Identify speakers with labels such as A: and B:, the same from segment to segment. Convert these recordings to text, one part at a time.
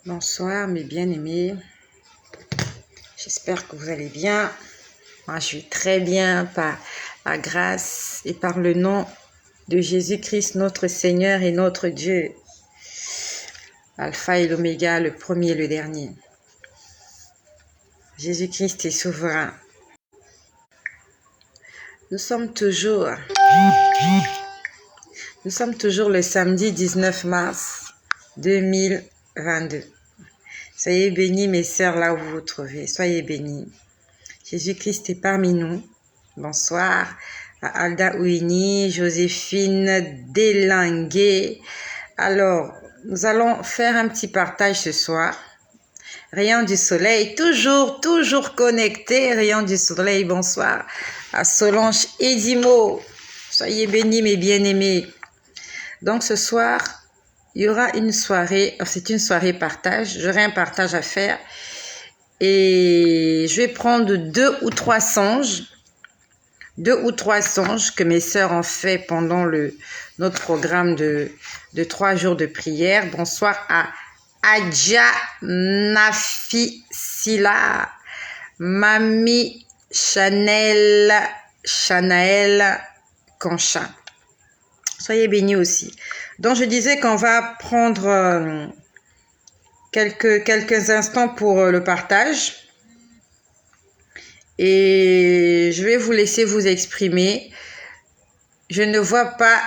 A: Bonsoir mes bien-aimés, j'espère que vous allez bien. Moi je vais très bien par la grâce et par le nom de Jésus-Christ notre Seigneur et notre Dieu. Alpha et l'Oméga, le premier et le dernier. Jésus-Christ est souverain. Nous sommes toujours le samedi 19 mars 2022. Soyez bénis mes sœurs là où vous vous trouvez, soyez bénis. Jésus-Christ est parmi nous. Bonsoir à Alda Ouini, Joséphine Delanguet. Alors, nous allons faire un petit partage ce soir. Rayon du soleil, toujours connecté. Rayon du soleil, bonsoir à Solange Edimo. Soyez bénis mes bien-aimés. Donc ce soir, il y aura une soirée, c'est une soirée partage. J'aurai un partage à faire. Et je vais prendre deux ou trois songes que mes sœurs ont fait pendant notre programme de 3 jours de prière. Bonsoir à Adja Nafisila, Mamie Chanaël Concha. Soyez bénis aussi. Donc je disais qu'on va prendre quelques instants pour le partage. Et je vais vous laisser vous exprimer. Je ne vois pas.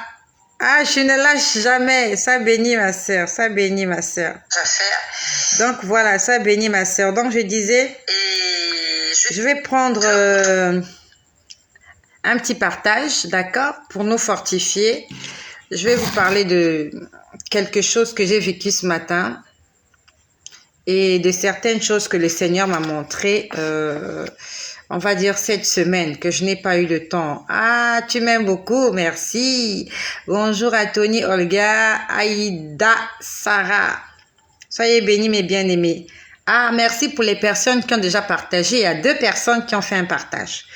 A: Ah, je ne lâche jamais. Ça bénit ma sœur. Ça bénit ma sœur. Donc voilà, ça bénit ma sœur. Donc je disais, je vais prendre un petit partage, d'accord, pour nous fortifier. Je vais vous parler de quelque chose que j'ai vécu ce matin et de certaines choses que le Seigneur m'a montré. On va dire cette semaine que je n'ai pas eu le temps. Ah, tu m'aimes beaucoup, merci. Bonjour à Tony, Olga, Aïda, Sarah. Soyez bénis mes bien-aimés. Ah, merci pour les personnes qui ont déjà partagé. Il y a 2 personnes qui ont fait un partage.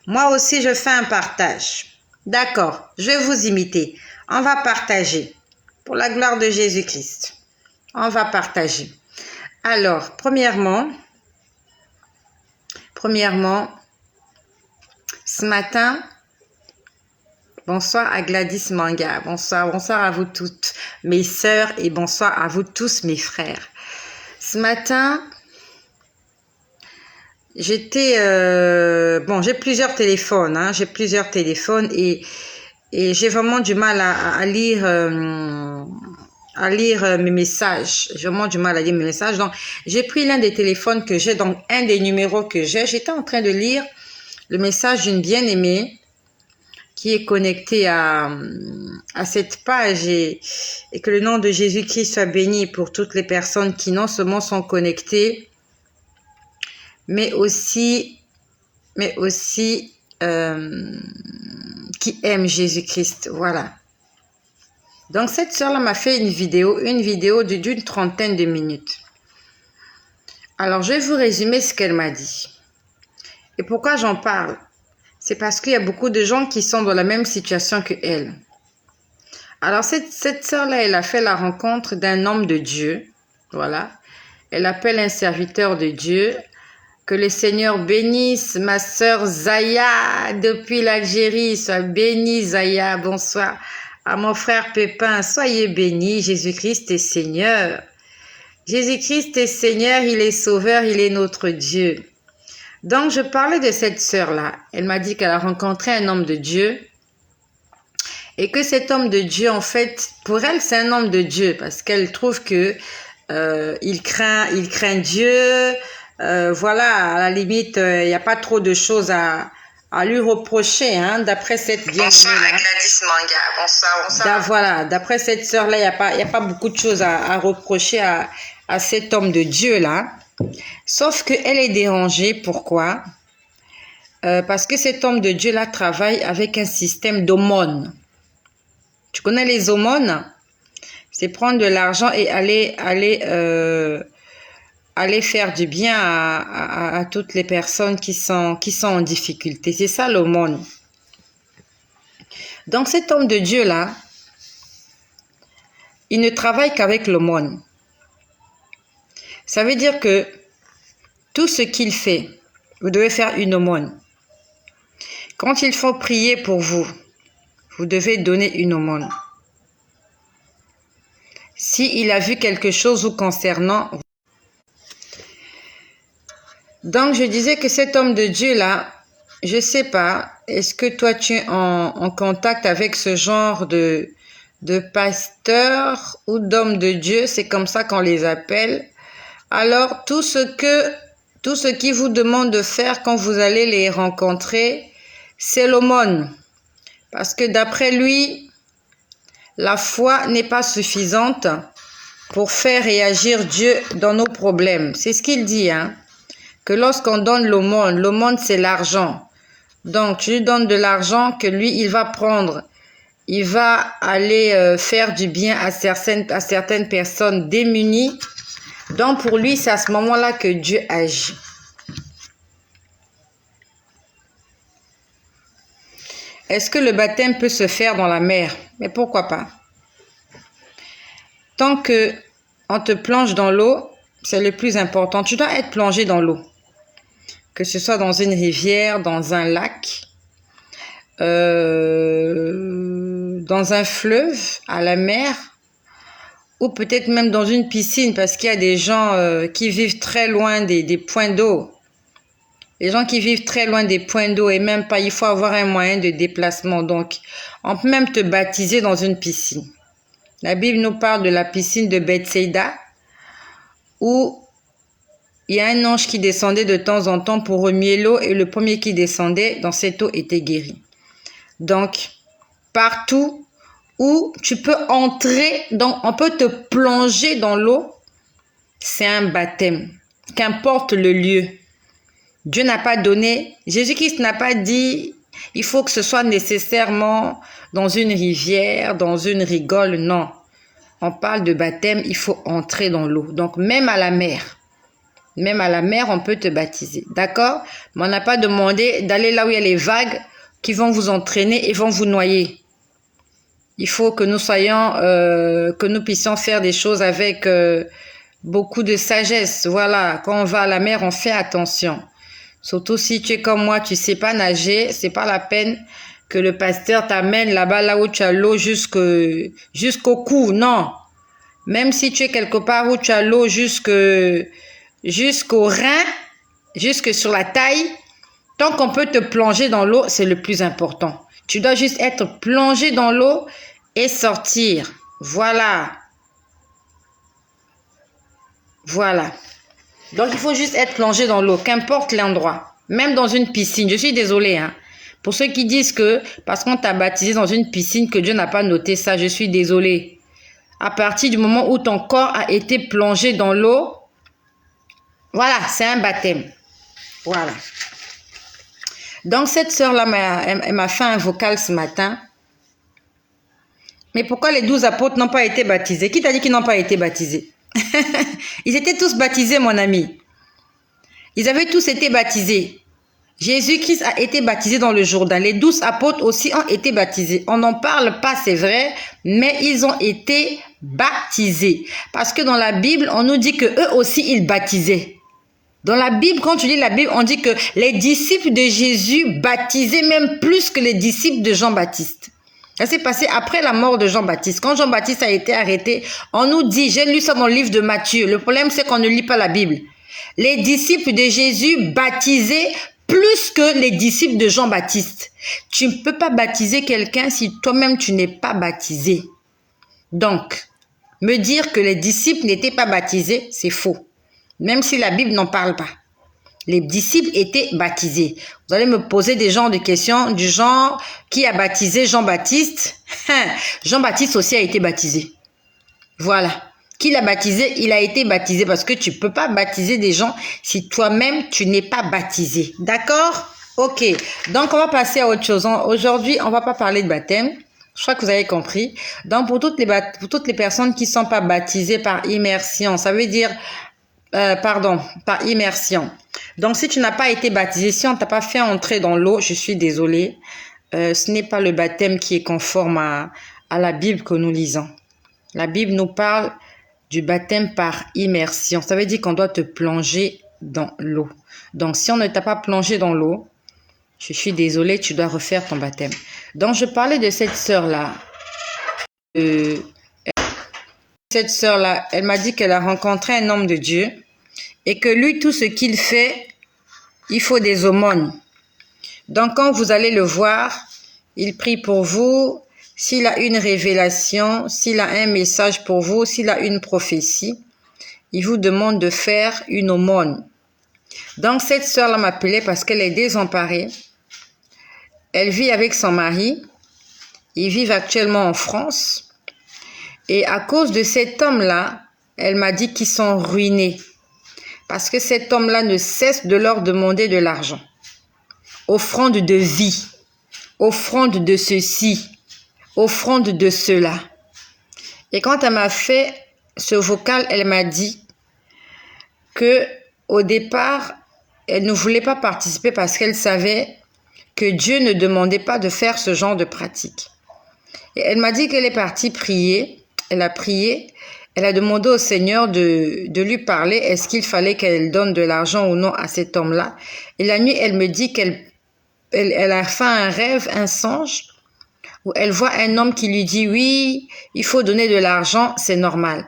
A: Moi aussi, je fais un partage. D'accord, je vais vous imiter. On va partager. Pour la gloire de Jésus-Christ. On va partager. Alors, premièrement, ce matin, bonsoir à Gladys Manga, bonsoir à vous toutes mes sœurs et bonsoir à vous tous mes frères. Ce matin, j'étais, j'ai plusieurs téléphones, et j'ai vraiment du mal à lire mes messages. J'ai vraiment du mal à lire mes messages. Donc, j'ai pris l'un des téléphones que j'ai, donc un des numéros que j'ai. J'étais en train de lire le message d'une bien-aimée qui est connectée à cette page et que le nom de Jésus-Christ soit béni pour toutes les personnes qui non seulement sont connectées, mais aussi qui aiment Jésus-Christ. Voilà. Donc, cette sœur-là m'a fait une vidéo d'une 30aine de minutes. Alors, je vais vous résumer ce qu'elle m'a dit. Et pourquoi j'en parle? C'est parce qu'il y a beaucoup de gens qui sont dans la même situation que elle. Alors, cette sœur-là, elle a fait la rencontre d'un homme de Dieu. Voilà. Elle appelle un serviteur de Dieu. Que le Seigneur bénisse ma sœur Zaya depuis l'Algérie. Sois bénie, Zaya. Bonsoir. À mon frère Pépin, soyez bénis. Jésus-Christ est Seigneur. Jésus-Christ est Seigneur, il est Sauveur, il est notre Dieu. Donc, je parlais de cette sœur-là. Elle m'a dit qu'elle a rencontré un homme de Dieu et que cet homme de Dieu, en fait, pour elle, c'est un homme de Dieu parce qu'elle trouve que il craint Dieu. Voilà, à la limite, il n'y a pas trop de choses à lui reprocher, hein, d'après cette bien-aimée.
B: Bonsoir à Gladys Manga. Bonsoir.
A: Voilà, d'après cette sœur-là, il n'y a pas beaucoup de choses à reprocher à cet homme de Dieu-là. Sauf qu'elle est dérangée. Pourquoi? Parce que cet homme de Dieu-là travaille avec un système d'aumônes. Tu connais les aumônes? C'est prendre de l'argent et aller faire du bien à toutes les personnes qui sont en difficulté. C'est ça l'aumône. Donc cet homme de Dieu-là, il ne travaille qu'avec l'aumône. Ça veut dire que tout ce qu'il fait, vous devez faire une aumône. Quand il faut prier pour vous, vous devez donner une aumône. S'il a vu quelque chose vous concernant. Donc, je disais que cet homme de Dieu-là, je ne sais pas, est-ce que toi tu es en contact avec ce genre de pasteur ou d'homme de Dieu, c'est comme ça qu'on les appelle. Alors, tout ce qu'ils vous demandent de faire quand vous allez les rencontrer, c'est l'aumône. Parce que d'après lui, la foi n'est pas suffisante pour faire réagir Dieu dans nos problèmes. C'est ce qu'il dit, hein. Que lorsqu'on donne l'aumône c'est l'argent. Donc, tu lui donnes de l'argent que lui, il va prendre. Il va aller faire du bien à certaines personnes démunies. Donc, pour lui, c'est à ce moment-là que Dieu agit. Est-ce que le baptême peut se faire dans la mer? Mais pourquoi pas? Tant que on te plonge dans l'eau, c'est le plus important. Tu dois être plongé dans l'eau. Que ce soit dans une rivière, dans un lac, dans un fleuve, à la mer, ou peut-être même dans une piscine, parce qu'il y a des gens qui vivent très loin des points d'eau. Les gens qui vivent très loin des points d'eau et même pas, il faut avoir un moyen de déplacement. Donc, on peut même te baptiser dans une piscine. La Bible nous parle de la piscine de Bethsaïda, où il y a un ange qui descendait de temps en temps pour remuer l'eau et le premier qui descendait dans cette eau était guéri. Donc, partout où tu peux entrer, on peut te plonger dans l'eau, c'est un baptême, qu'importe le lieu. Dieu n'a pas donné, Jésus-Christ n'a pas dit, il faut que ce soit nécessairement dans une rivière, dans une rigole, non. On parle de baptême, il faut entrer dans l'eau. Donc, même à la mer, on peut te baptiser. D'accord? Mais on n'a pas demandé d'aller là où il y a les vagues qui vont vous entraîner et vont vous noyer. Il faut que nous que nous puissions faire des choses avec beaucoup de sagesse. Voilà. Quand on va à la mer, on fait attention. Surtout si tu es comme moi, tu sais pas nager, c'est pas la peine que le pasteur t'amène là-bas, là où tu as l'eau jusqu'au cou. Non. Même si tu es quelque part où tu as l'eau jusqu'au rein, jusque sur la taille, tant qu'on peut te plonger dans l'eau, c'est le plus important. Tu dois juste être plongé dans l'eau et sortir. Voilà. Voilà. Donc, il faut juste être plongé dans l'eau, qu'importe l'endroit. Même dans une piscine. Je suis désolée, hein. Pour ceux qui disent que, parce qu'on t'a baptisé dans une piscine, que Dieu n'a pas noté ça, je suis désolée. À partir du moment où ton corps a été plongé dans l'eau, voilà, c'est un baptême. Voilà. Donc, cette sœur-là, elle m'a fait un vocal ce matin. Mais pourquoi les 12 apôtres n'ont pas été baptisés? Qui t'a dit qu'ils n'ont pas été baptisés? Ils étaient tous baptisés, mon ami. Ils avaient tous été baptisés. Jésus-Christ a été baptisé dans le Jourdain. Les 12 apôtres aussi ont été baptisés. On n'en parle pas, c'est vrai, mais ils ont été baptisés. Parce que dans la Bible, on nous dit que eux aussi, ils baptisaient. Dans la Bible, quand tu lis la Bible, on dit que les disciples de Jésus baptisaient même plus que les disciples de Jean-Baptiste. Ça s'est passé après la mort de Jean-Baptiste. Quand Jean-Baptiste a été arrêté, on nous dit, j'ai lu ça dans le livre de Matthieu. Le problème, c'est qu'on ne lit pas la Bible. Les disciples de Jésus baptisaient plus que les disciples de Jean-Baptiste. Tu ne peux pas baptiser quelqu'un si toi-même tu n'es pas baptisé. Donc, me dire que les disciples n'étaient pas baptisés, c'est faux. Même si la Bible n'en parle pas. Les disciples étaient baptisés. Vous allez me poser des genres de questions du genre, qui a baptisé Jean-Baptiste? Jean-Baptiste aussi a été baptisé. Voilà. Qui l'a baptisé? Il a été baptisé parce que tu ne peux pas baptiser des gens si toi-même tu n'es pas baptisé. D'accord? Ok. Donc, on va passer à autre chose. Aujourd'hui, on ne va pas parler de baptême. Je crois que vous avez compris. Donc, pour toutes les personnes qui ne sont pas baptisées par immersion, ça veut dire, par immersion. Donc, si tu n'as pas été baptisé, si on ne t'a pas fait entrer dans l'eau, je suis désolée. Ce n'est pas le baptême qui est conforme à la Bible que nous lisons. La Bible nous parle du baptême par immersion. Ça veut dire qu'on doit te plonger dans l'eau. Donc, si on ne t'a pas plongé dans l'eau, je suis désolée, tu dois refaire ton baptême. Donc, je parlais de cette sœur-là. Cette sœur-là, elle m'a dit qu'elle a rencontré un homme de Dieu et que lui, tout ce qu'il fait, il faut des aumônes. Donc, quand vous allez le voir, il prie pour vous. S'il a une révélation, s'il a un message pour vous, s'il a une prophétie, il vous demande de faire une aumône. Donc, cette sœur-là m'appelait parce qu'elle est désemparée. Elle vit avec son mari. Ils vivent actuellement en France. Et à cause de cet homme-là, elle m'a dit qu'ils sont ruinés. Parce que cet homme-là ne cesse de leur demander de l'argent. Offrande de vie. Offrande de ceci. Offrande de cela. Et quand elle m'a fait ce vocal, elle m'a dit que au départ, elle ne voulait pas participer parce qu'elle savait que Dieu ne demandait pas de faire ce genre de pratique. Et elle m'a dit qu'elle est partie prier. Elle a prié. Elle a demandé au Seigneur de lui parler. Est-ce qu'il fallait qu'elle donne de l'argent ou non à cet homme-là? Et la nuit, elle me dit qu'elle a fait un rêve, un songe, où elle voit un homme qui lui dit, oui, il faut donner de l'argent, c'est normal.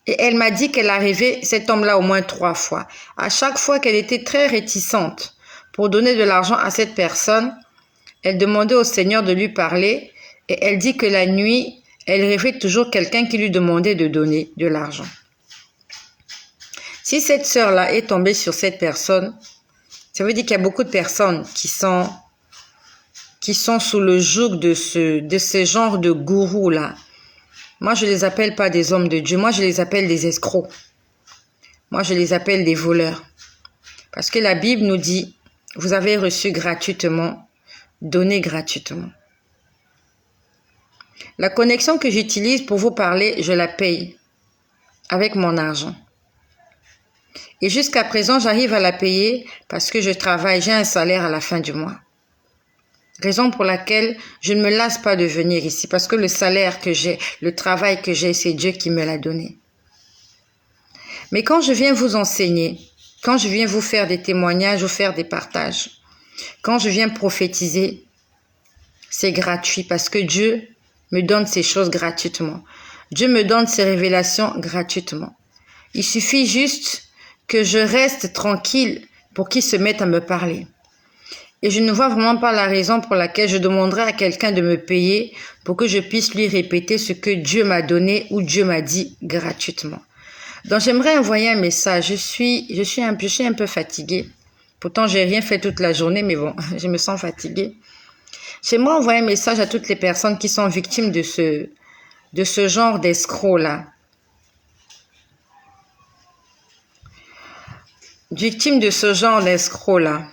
A: Et elle m'a dit qu'elle a rêvé cet homme-là au moins 3 fois. À chaque fois qu'elle était très réticente pour donner de l'argent à cette personne, elle demandait au Seigneur de lui parler et elle dit que la nuit, elle rêvait toujours quelqu'un qui lui demandait de donner de l'argent. Si cette sœur-là est tombée sur cette personne, ça veut dire qu'il y a beaucoup de personnes qui sont sous le joug de ce genre de gourous-là. Moi, je les appelle pas des hommes de Dieu. Moi, je les appelle des escrocs. Moi, je les appelle des voleurs. Parce que la Bible nous dit, vous avez reçu gratuitement, donnez gratuitement. La connexion que j'utilise pour vous parler, je la paye avec mon argent. Et jusqu'à présent, j'arrive à la payer parce que je travaille, j'ai un salaire à la fin du mois. Raison pour laquelle je ne me lasse pas de venir ici parce que le salaire que j'ai, le travail que j'ai, c'est Dieu qui me l'a donné. Mais quand je viens vous enseigner, quand je viens vous faire des témoignages, vous faire des partages, quand je viens prophétiser, c'est gratuit parce que Dieu me donne ces choses gratuitement. Dieu me donne ces révélations gratuitement. Il suffit juste que je reste tranquille pour qu'il se mette à me parler. Et je ne vois vraiment pas la raison pour laquelle je demanderai à quelqu'un de me payer pour que je puisse lui répéter ce que Dieu m'a donné ou Dieu m'a dit gratuitement. Donc j'aimerais envoyer un message. Je suis un peu fatiguée. Pourtant, j'ai rien fait toute la journée, mais bon, je me sens fatiguée. J'aimerais envoyer un message à toutes les personnes qui sont victimes de ce genre d'escrocs-là. Victimes de ce genre d'escrocs-là.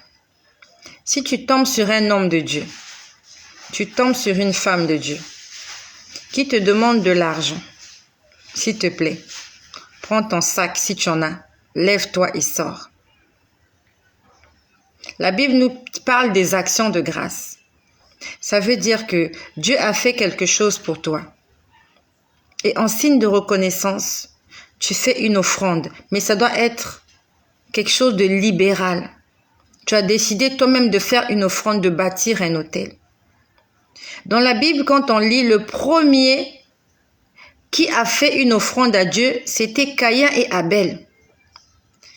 A: Si tu tombes sur un homme de Dieu, tu tombes sur une femme de Dieu qui te demande de l'argent, s'il te plaît, prends ton sac si tu en as, lève-toi et sors. La Bible nous parle des actions de grâce. Ça veut dire que Dieu a fait quelque chose pour toi. Et en signe de reconnaissance, tu fais une offrande, mais ça doit être quelque chose de libéral. Tu as décidé toi-même de faire une offrande, de bâtir un autel. Dans la Bible, quand on lit, le premier qui a fait une offrande à Dieu, c'était Caïn et Abel.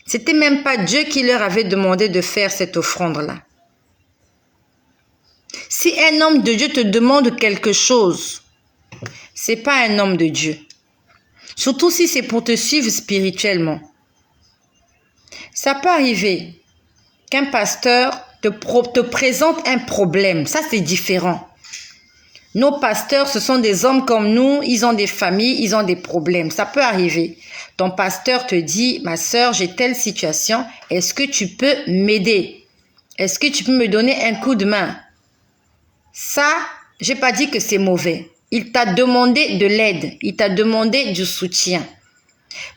A: C'était même pas Dieu qui leur avait demandé de faire cette offrande-là. Si un homme de Dieu te demande quelque chose, c'est pas un homme de Dieu. Surtout si c'est pour te suivre spirituellement. Ça peut arriver qu'un pasteur te présente un problème. Ça, c'est différent. Nos pasteurs, ce sont des hommes comme nous. Ils ont des familles, ils ont des problèmes. Ça peut arriver. Ton pasteur te dit, ma sœur, j'ai telle situation. Est-ce que tu peux m'aider? Est-ce que tu peux me donner un coup de main? Ça, j'ai pas dit que c'est mauvais. Il t'a demandé de l'aide. Il t'a demandé du soutien.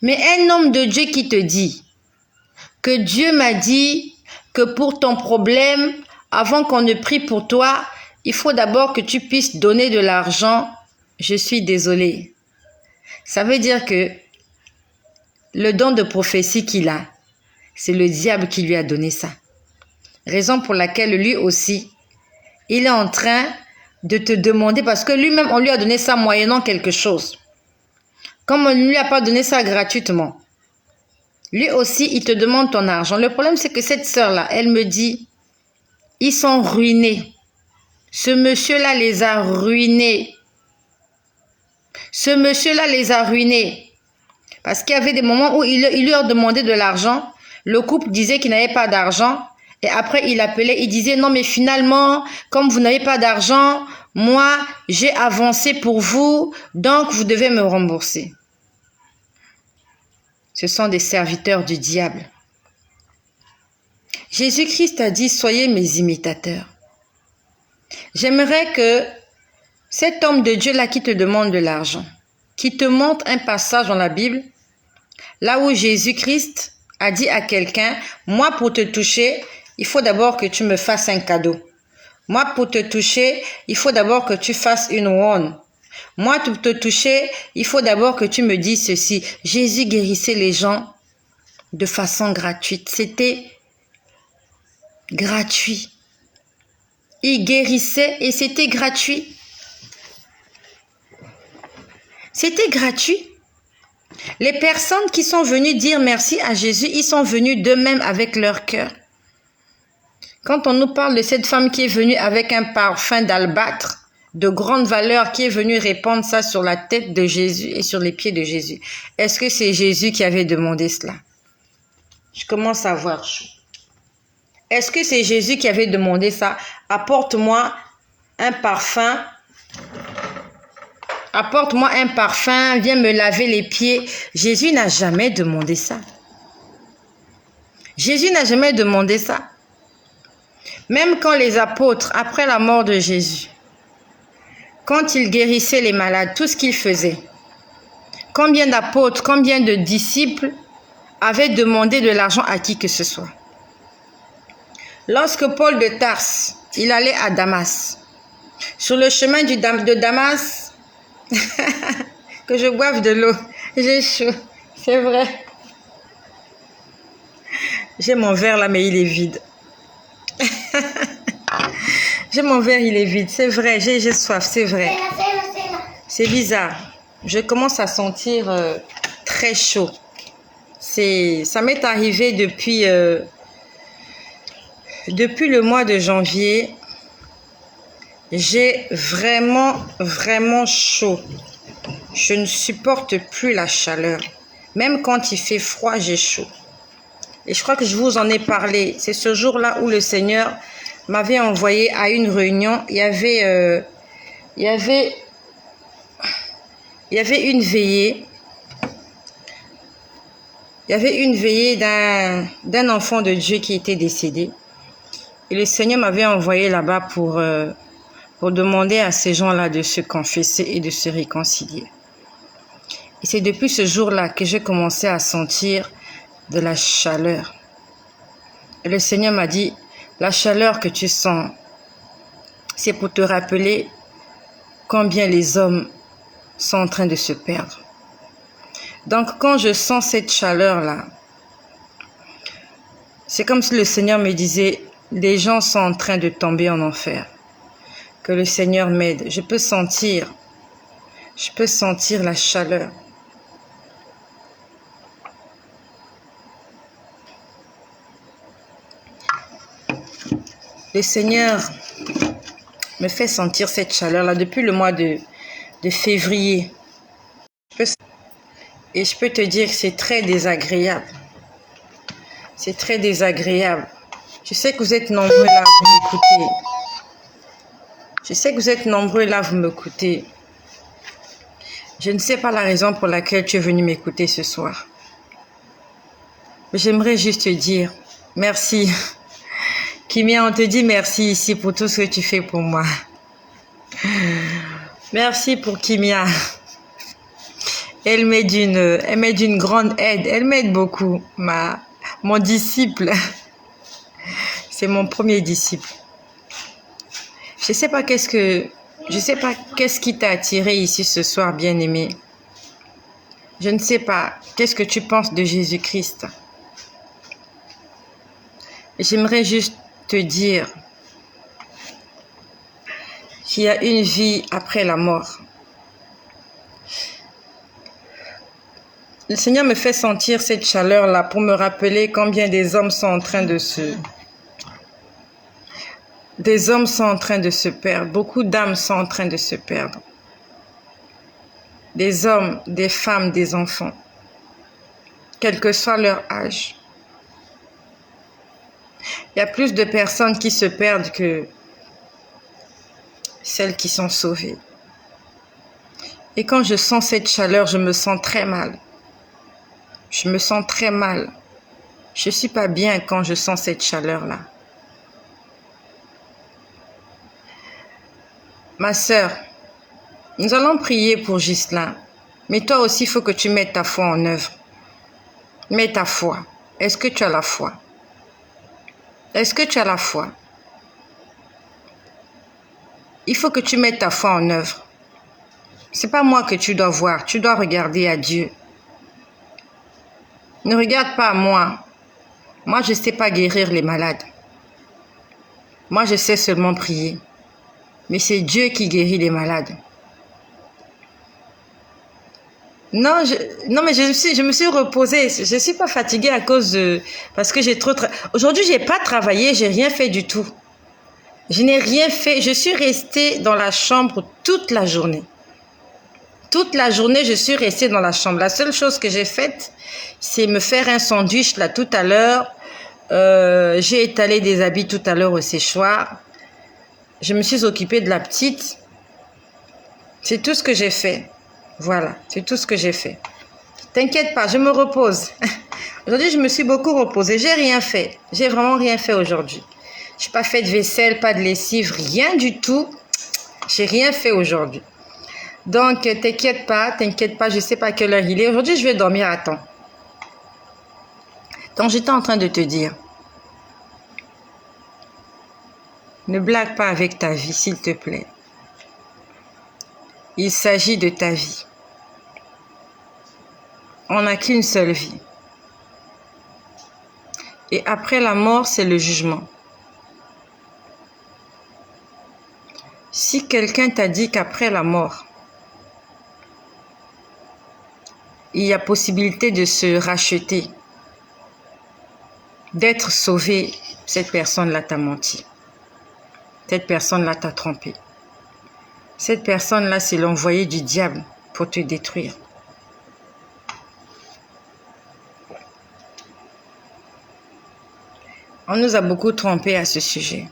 A: Mais un homme de Dieu qui te dit que Dieu m'a dit que pour ton problème, avant qu'on ne prie pour toi, il faut d'abord que tu puisses donner de l'argent. Je suis désolée. Ça veut dire que le don de prophétie qu'il a, c'est le diable qui lui a donné ça. Raison pour laquelle lui aussi, il est en train de te demander, parce que lui-même, on lui a donné ça moyennant quelque chose. Comme on ne lui a pas donné ça gratuitement. Lui aussi, il te demande ton argent. Le problème, c'est que cette sœur-là, elle me dit, ils sont ruinés. Ce monsieur-là les a ruinés. Ce monsieur-là les a ruinés. Parce qu'il y avait des moments où il leur demandait de l'argent. Le couple disait qu'il n'avait pas d'argent. Et après, il appelait, il disait, non, mais finalement, comme vous n'avez pas d'argent, moi, j'ai avancé pour vous, donc vous devez me rembourser. Ce sont des serviteurs du diable. Jésus-Christ a dit, soyez mes imitateurs. J'aimerais que cet homme de Dieu-là qui te demande de l'argent, qui te montre un passage dans la Bible, là où Jésus-Christ a dit à quelqu'un, moi pour te toucher, il faut d'abord que tu me fasses un cadeau. Moi pour te toucher, il faut d'abord que tu fasses une one. Moi pour te toucher, il faut d'abord que tu me dises ceci. Jésus guérissait les gens de façon gratuite. C'était gratuit. Il guérissait et c'était gratuit. C'était gratuit. Les personnes qui sont venues dire merci à Jésus, ils sont venus d'eux-mêmes avec leur cœur. Quand on nous parle de cette femme qui est venue avec un parfum d'albâtre de grande valeur, qui est venue répandre ça sur la tête de Jésus et sur les pieds de Jésus, est-ce que c'est Jésus qui avait demandé cela? Je commence à avoir chaud. Est-ce que c'est Jésus qui avait demandé ça? Apporte-moi un parfum. Apporte-moi un parfum, viens me laver les pieds. Jésus n'a jamais demandé ça. Jésus n'a jamais demandé ça. Même quand les apôtres, après la mort de Jésus, quand ils guérissaient les malades, tout ce qu'ils faisaient, combien d'apôtres, combien de disciples avaient demandé de l'argent à qui que ce soit? Lorsque Paul de Tarse, il allait à Damas, sur le chemin de Damas, que je boive de l'eau, j'ai chaud, c'est vrai. J'ai mon verre là, mais il est vide. J'ai mon verre, il est vide, c'est vrai, j'ai soif, c'est vrai. C'est bizarre. Je commence à sentir très chaud. Ça m'est arrivé depuis le mois de janvier. J'ai vraiment chaud. Je ne supporte plus la chaleur. Même quand il fait froid, j'ai chaud. Et je crois que je vous en ai parlé. C'est ce jour-là où le Seigneur m'avait envoyé à une réunion. Il y avait une veillée. Il y avait une veillée d'un enfant de Dieu qui était décédé. Et le Seigneur m'avait envoyé là-bas pour demander à ces gens-là de se confesser et de se réconcilier. Et c'est depuis ce jour-là que j'ai commencé à sentir de la chaleur. Et le Seigneur m'a dit, la chaleur que tu sens, c'est pour te rappeler combien les hommes sont en train de se perdre. Donc quand je sens cette chaleur-là, c'est comme si le Seigneur me disait, les gens sont en train de tomber en enfer. Que le Seigneur m'aide. Je peux sentir la chaleur. Le Seigneur me fait sentir cette chaleur-là depuis le mois de février. Et je peux te dire que c'est très désagréable. C'est très désagréable. Je sais que vous êtes nombreux là, vous m'écoutez. Je sais que vous êtes nombreux là, vous m'écoutez. Je ne sais pas la raison pour laquelle tu es venu m'écouter ce soir. Mais j'aimerais juste te dire merci. Kimia, on te dit merci ici pour tout ce que tu fais pour moi. Merci pour Kimia. Elle m'est d'une grande aide. Elle m'aide beaucoup. Mon disciple. C'est mon premier disciple. Je sais pas qu'est-ce qui t'a attiré ici ce soir, bien-aimé. Je ne sais pas, qu'est-ce que tu penses de Jésus-Christ? J'aimerais juste te dire qu'il y a une vie après la mort. Le Seigneur me fait sentir cette chaleur-là pour me rappeler combien des hommes sont en train de se... Des hommes sont en train de se perdre. Beaucoup d'âmes sont en train de se perdre. Des hommes, des femmes, des enfants. Quel que soit leur âge. Il y a plus de personnes qui se perdent que celles qui sont sauvées. Et quand je sens cette chaleur, je me sens très mal. Je me sens très mal. Je ne suis pas bien quand je sens cette chaleur-là. Ma sœur, nous allons prier pour Ghislain. Mais toi aussi, il faut que tu mettes ta foi en œuvre. Mets ta foi. Est-ce que tu as la foi? Est-ce que tu as la foi? Il faut que tu mettes ta foi en œuvre. Ce n'est pas moi que tu dois voir. Tu dois regarder à Dieu. Ne regarde pas à moi. Moi, je ne sais pas guérir les malades. Moi, je sais seulement prier. Mais c'est Dieu qui guérit les malades. Non, mais je me suis reposée. Je ne suis pas fatiguée à cause de... Parce que j'ai trop... Aujourd'hui, je n'ai pas travaillé, je n'ai rien fait du tout. Je n'ai rien fait. Je suis restée dans la chambre toute la journée. Toute la journée, je suis restée dans la chambre. La seule chose que j'ai faite, c'est me faire un sandwich là tout à l'heure. J'ai étalé des habits tout à l'heure au séchoir. Je me suis occupée de la petite. C'est tout ce que j'ai fait. Voilà, c'est tout ce que j'ai fait. T'inquiète pas, je me repose. Aujourd'hui, je me suis beaucoup reposée. J'ai rien fait. J'ai vraiment rien fait aujourd'hui. Je n'ai pas fait de vaisselle, pas de lessive, rien du tout. J'ai rien fait aujourd'hui. Donc, t'inquiète pas, je ne sais pas à quelle heure il est. Aujourd'hui, je vais dormir à temps. Donc, j'étais en train de te dire, ne blague pas avec ta vie, s'il te plaît. Il s'agit de ta vie. On n'a qu'une seule vie. Et après la mort, c'est le jugement. Si quelqu'un t'a dit qu'après la mort, il y a possibilité de se racheter, d'être sauvé, cette personne-là t'a menti. Cette personne-là t'a trompé. Cette personne-là, c'est l'envoyé du diable pour te détruire. On nous a beaucoup trompés à ce sujet.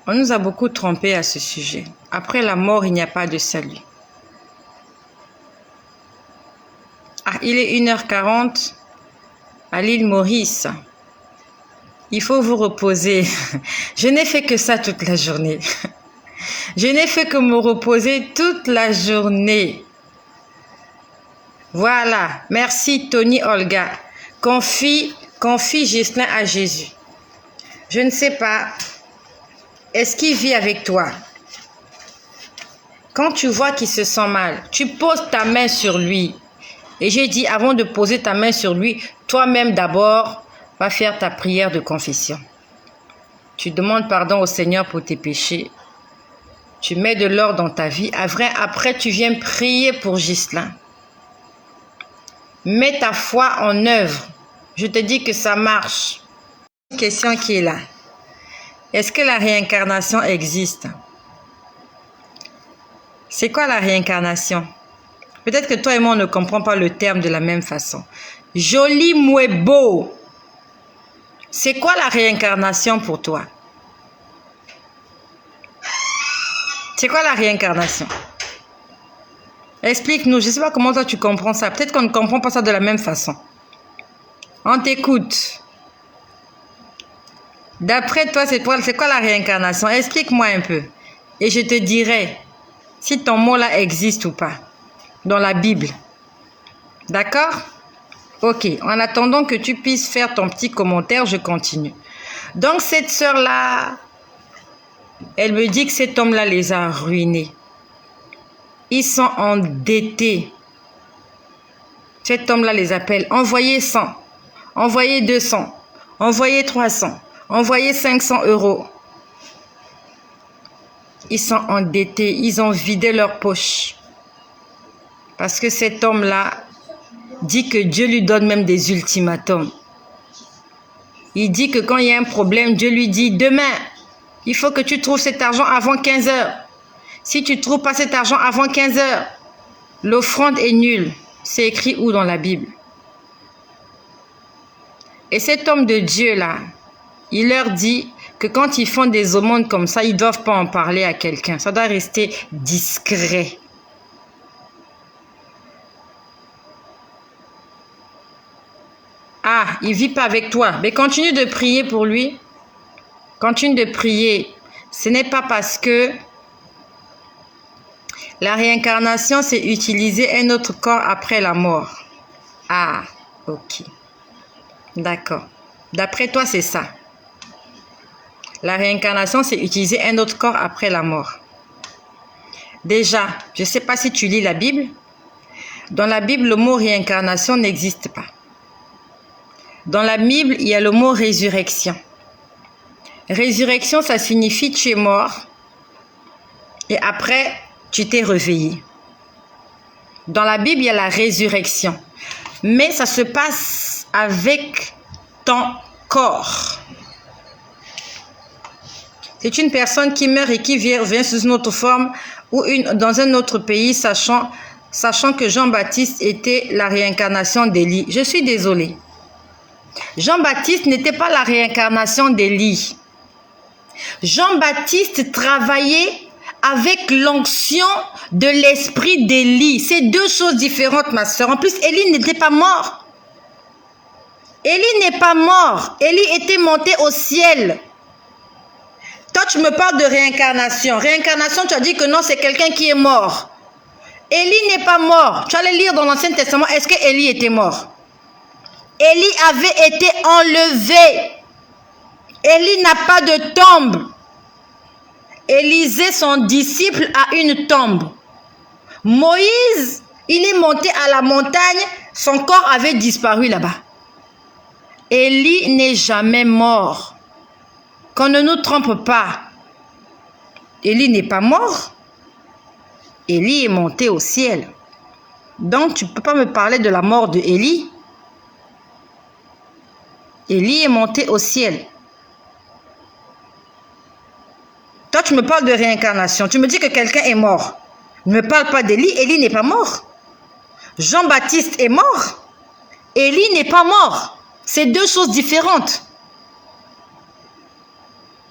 A: On nous a beaucoup trompés à ce sujet. Après la mort, il n'y a pas de salut. Ah, il est 1h40 à l'île Maurice. Il faut vous reposer. Je n'ai fait que ça toute la journée. Je n'ai fait que me reposer toute la journée. Voilà. Merci Tony Olga. Confie Ghislain à Jésus. Je ne sais pas. Est-ce qu'il vit avec toi? Quand tu vois qu'il se sent mal, tu poses ta main sur lui. Et j'ai dit, avant de poser ta main sur lui, toi-même d'abord, va faire ta prière de confession. Tu demandes pardon au Seigneur pour tes péchés. Tu mets de l'ordre dans ta vie. Après, tu viens prier pour Ghislain. Mets ta foi en œuvre. Je te dis que ça marche. Une question qui est là. Est-ce que la réincarnation existe? C'est quoi la réincarnation? Peut-être que toi et moi, on ne comprend pas le terme de la même façon. Joli mouebo. C'est quoi la réincarnation pour toi? C'est quoi la réincarnation? Explique-nous. Je ne sais pas comment toi tu comprends ça. Peut-être qu'on ne comprend pas ça de la même façon. On t'écoute. D'après toi, c'est quoi la réincarnation? Explique-moi un peu. Et je te dirai si ton mot-là existe ou pas dans la Bible. D'accord? Ok. En attendant que tu puisses faire ton petit commentaire, je continue. Donc, cette sœur-là, Elle me dit que cet homme-là les a ruinés. Ils sont endettés. Cet homme-là les appelle. Envoyez 100, envoyez 200, envoyez 300, envoyez 500 euros. Ils sont endettés. Ils ont vidé leur poche. Parce que cet homme-là dit que Dieu lui donne même des ultimatums. Il dit que quand il y a un problème, Dieu lui dit, demain, il faut que tu trouves cet argent avant 15 heures. Si tu ne trouves pas cet argent avant 15 heures, l'offrande est nulle. C'est écrit où dans la Bible? Et cet homme de Dieu-là, il leur dit que quand ils font des aumônes comme ça, ils ne doivent pas en parler à quelqu'un. Ça doit rester discret. Ah, il ne vit pas avec toi. Mais continue de prier pour lui. Continue de prier. Ce n'est pas parce que la réincarnation, c'est utiliser un autre corps après la mort. Ah, ok. D'accord. D'après toi, c'est ça. La réincarnation, c'est utiliser un autre corps après la mort. Déjà, je ne sais pas si tu lis la Bible. Dans la Bible, le mot réincarnation n'existe pas. Dans la Bible, il y a le mot résurrection. Résurrection, ça signifie tu es mort et après, tu t'es réveillé. Dans la Bible, il y a la résurrection. Mais ça se passe avec ton corps. C'est une personne qui meurt et qui vient sous une autre forme ou dans un autre pays, sachant que Jean-Baptiste était la réincarnation d'Élie. Je suis désolée. Jean-Baptiste n'était pas la réincarnation d'Élie. Jean-Baptiste travaillait avec l'onction de l'esprit d'Élie. C'est deux choses différentes, ma soeur. En plus, Élie n'était pas mort. Élie n'est pas mort. Élie était monté au ciel. Toi, tu me parles de réincarnation. Réincarnation, tu as dit que non, c'est quelqu'un qui est mort. Élie n'est pas mort. Tu allais lire dans l'Ancien Testament, est-ce que Élie était mort? Élie avait été enlevé. Élie n'a pas de tombe. Élisée, son disciple, a une tombe. Moïse, il est monté à la montagne, son corps avait disparu là-bas. Élie n'est jamais mort. Qu'on ne nous trompe pas. Élie n'est pas mort. Élie est monté au ciel. Donc, tu ne peux pas me parler de la mort de Élie. Élie est monté au ciel. Toi, tu me parles de réincarnation. Tu me dis que quelqu'un est mort. Ne me parle pas d'Élie. Élie n'est pas mort. Jean-Baptiste est mort. Élie n'est pas mort. C'est deux choses différentes.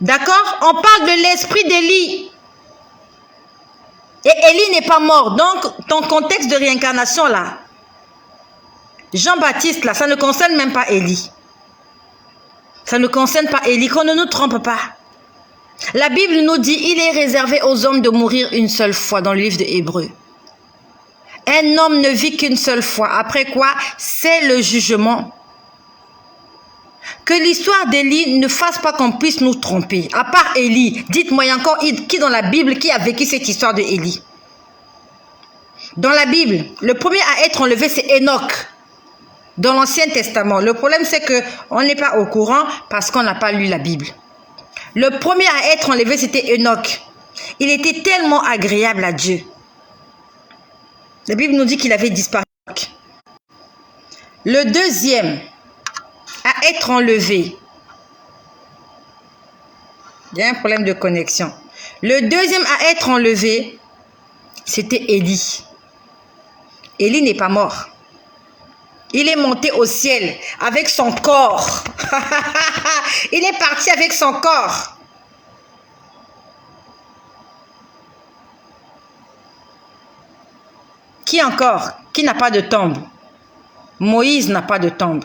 A: D'accord? On parle de l'esprit d'Élie. Et Élie n'est pas mort. Donc, ton contexte de réincarnation là, Jean-Baptiste là, ça ne concerne même pas Élie. Ça ne concerne pas Élie, qu'on ne nous trompe pas. La Bible nous dit, il est réservé aux hommes de mourir une seule fois dans le livre de Hébreux. Un homme ne vit qu'une seule fois. Après quoi? C'est le jugement. Que l'histoire d'Élie ne fasse pas qu'on puisse nous tromper. À part Élie, dites-moi, il y a encore qui dans la Bible qui a vécu cette histoire de Élie? Dans la Bible, le premier à être enlevé, c'est Enoch. Dans l'Ancien Testament. Le problème, c'est qu'on n'est pas au courant parce qu'on n'a pas lu la Bible. Le premier à être enlevé, c'était Enoch. Il était tellement agréable à Dieu. La Bible nous dit qu'il avait disparu. Le deuxième à être enlevé. Il y a un problème de connexion. Le deuxième à être enlevé, c'était Élie. Élie n'est pas mort. Il est monté au ciel avec son corps. Il est parti avec son corps. Qui encore? Qui n'a pas de tombe? Moïse n'a pas de tombe.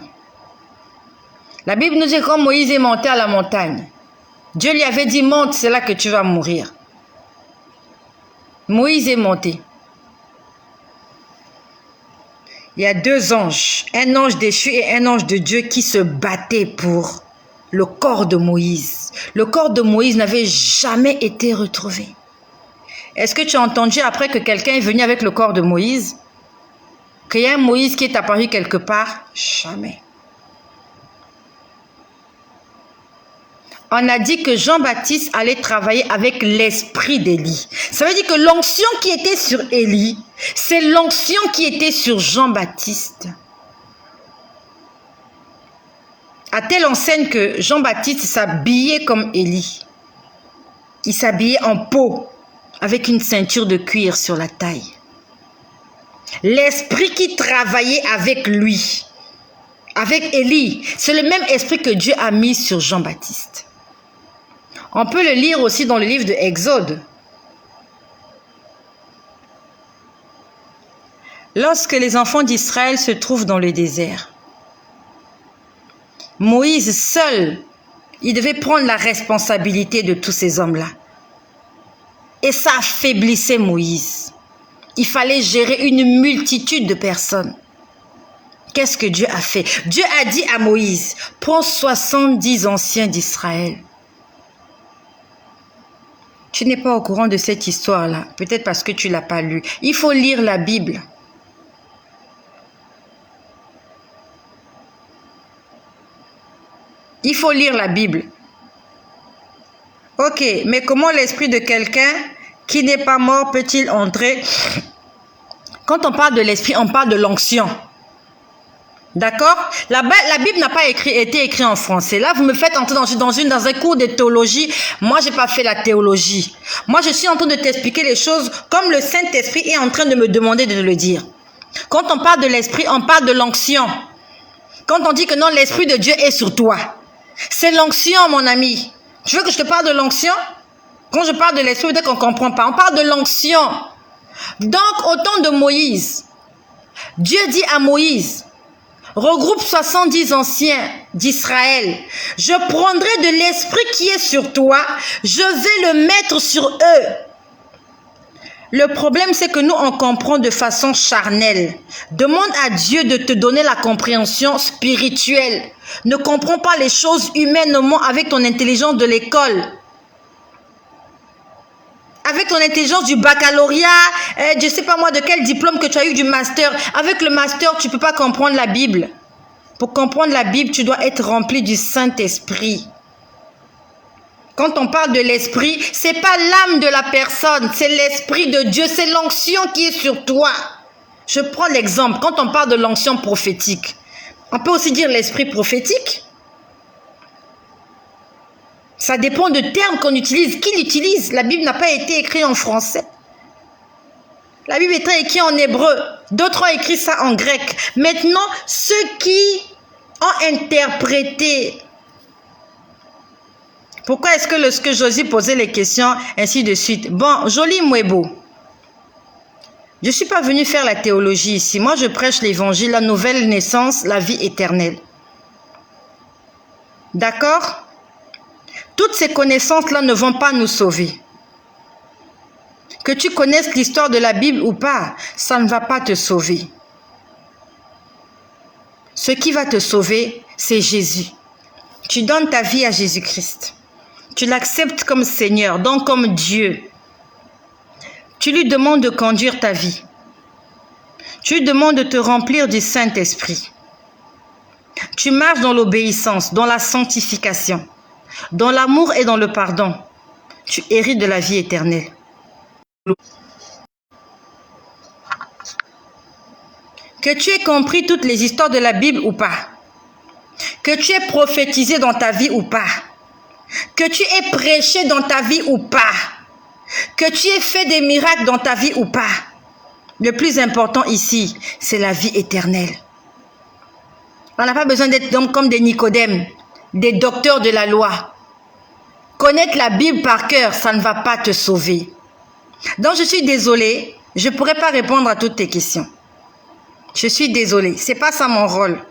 A: La Bible nous dit que quand Moïse est monté à la montagne, Dieu lui avait dit, monte, c'est là que tu vas mourir. Moïse est monté. Il y a deux anges, un ange déchu et un ange de Dieu qui se battaient pour le corps de Moïse. Le corps de Moïse n'avait jamais été retrouvé. Est-ce que tu as entendu après que quelqu'un est venu avec le corps de Moïse? Qu'il y a un Moïse qui est apparu quelque part? Jamais. On a dit que Jean-Baptiste allait travailler avec l'esprit d'Élie. Ça veut dire que l'onction qui était sur Élie, c'est l'onction qui était sur Jean-Baptiste. À telle enseigne que Jean-Baptiste s'habillait comme Élie. Il s'habillait en peau, avec une ceinture de cuir sur la taille. L'esprit qui travaillait avec lui, avec Élie, c'est le même esprit que Dieu a mis sur Jean-Baptiste. On peut le lire aussi dans le livre de Exode. Lorsque les enfants d'Israël se trouvent dans le désert, Moïse seul, il devait prendre la responsabilité de tous ces hommes-là. Et ça affaiblissait Moïse. Il fallait gérer une multitude de personnes. Qu'est-ce que Dieu a fait? Dieu a dit à Moïse, prends 70 anciens d'Israël. Tu n'es pas au courant de cette histoire-là, peut-être parce que tu ne l'as pas lu. Il faut lire la Bible. Il faut lire la Bible. Ok, mais comment l'esprit de quelqu'un qui n'est pas mort peut-il entrer? Quand on parle de l'esprit, on parle de l'onction. D'accord? La Bible n'a pas été écrite en français. Là, vous me faites entrer dans un cours de théologie. Moi, je n'ai pas fait la théologie. Moi, je suis en train de t'expliquer les choses comme le Saint-Esprit est en train de me demander de le dire. Quand on parle de l'esprit, on parle de l'onction. Quand on dit que non, l'esprit de Dieu est sur toi. C'est l'onction, mon ami. Tu veux que je te parle de l'onction? Quand je parle de l'esprit, peut-être qu'on ne comprend pas. On parle de l'onction. Donc, au temps de Moïse, Dieu dit à Moïse, regroupe 70 anciens d'Israël. Je prendrai de l'esprit qui est sur toi. Je vais le mettre sur eux. Le problème, c'est que nous, on comprend de façon charnelle. Demande à Dieu de te donner la compréhension spirituelle. Ne comprends pas les choses humainement avec ton intelligence de l'école. Avec ton intelligence du baccalauréat, je ne sais pas moi de quel diplôme que tu as eu du master. Avec le master, tu ne peux pas comprendre la Bible. Pour comprendre la Bible, tu dois être rempli du Saint-Esprit. Quand on parle de l'esprit, ce n'est pas l'âme de la personne, c'est l'esprit de Dieu, c'est l'onction qui est sur toi. Je prends l'exemple, quand on parle de l'onction prophétique, on peut aussi dire l'esprit prophétique. Ça dépend de termes qu'on utilise. Qui l'utilise? La Bible n'a pas été écrite en français. La Bible est écrite en hébreu. D'autres ont écrit ça en grec. Maintenant, ceux qui ont interprété. Pourquoi est-ce que lorsque Josie posait les questions, ainsi de suite? Bon, joli Mouebo. Je ne suis pas venu faire la théologie ici. Moi, je prêche l'évangile, la nouvelle naissance, la vie éternelle. D'accord? Toutes ces connaissances-là ne vont pas nous sauver. Que tu connaisses l'histoire de la Bible ou pas, ça ne va pas te sauver. Ce qui va te sauver, c'est Jésus. Tu donnes ta vie à Jésus-Christ. Tu l'acceptes comme Seigneur, donc comme Dieu. Tu lui demandes de conduire ta vie. Tu lui demandes de te remplir du Saint-Esprit. Tu marches dans l'obéissance, dans la sanctification, dans l'amour et dans le pardon. Tu hérites de la vie éternelle. Que tu aies compris toutes les histoires de la Bible ou pas, que tu aies prophétisé dans ta vie ou pas, que tu aies prêché dans ta vie ou pas, que tu aies fait des miracles dans ta vie ou pas, le plus important ici, c'est la vie éternelle. On n'a pas besoin d'être comme des Nicodèmes, des docteurs de la loi. Connaître la Bible par cœur, ça ne va pas te sauver. Donc je suis désolée, je ne pourrai pas répondre à toutes tes questions. Je suis désolée, ce n'est pas ça mon rôle.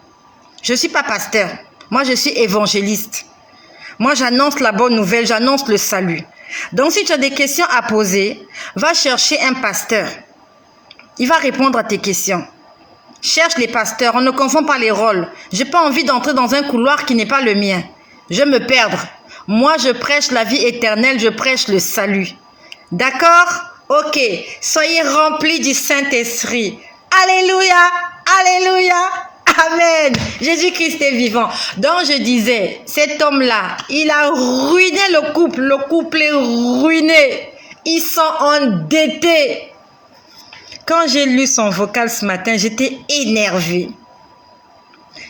A: Je ne suis pas pasteur, moi je suis évangéliste. Moi j'annonce la bonne nouvelle, j'annonce le salut. Donc si tu as des questions à poser, va chercher un pasteur. Il va répondre à tes questions. Cherche les pasteurs, on ne confond pas les rôles. Je n'ai pas envie d'entrer dans un couloir qui n'est pas le mien. Je vais me perdre. Moi, je prêche la vie éternelle, je prêche le salut. D'accord? Ok. Soyez remplis du Saint-Esprit. Alléluia! Alléluia! Amen. Jésus-Christ est vivant. Donc je disais, cet homme-là, il a ruiné le couple. Le couple est ruiné. Ils sont endettés. Quand j'ai lu son vocal ce matin, j'étais énervée.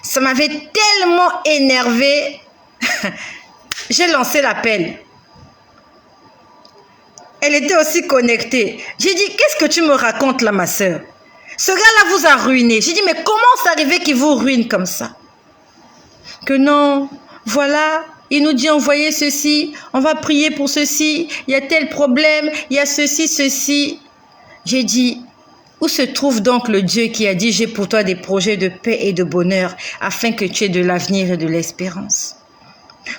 A: Ça m'avait tellement énervée. J'ai lancé l'appel. Elle était aussi connectée. J'ai dit, qu'est-ce que tu me racontes là, ma soeur? Ce gars-là vous a ruiné. J'ai dit, mais comment c'est arrivé qu'il vous ruine comme ça? Que non, voilà, il nous dit envoyez ceci, on va prier pour ceci, il y a tel problème, il y a ceci, ceci. J'ai dit, où se trouve donc le Dieu qui a dit, j'ai pour toi des projets de paix et de bonheur, afin que tu aies de l'avenir et de l'espérance?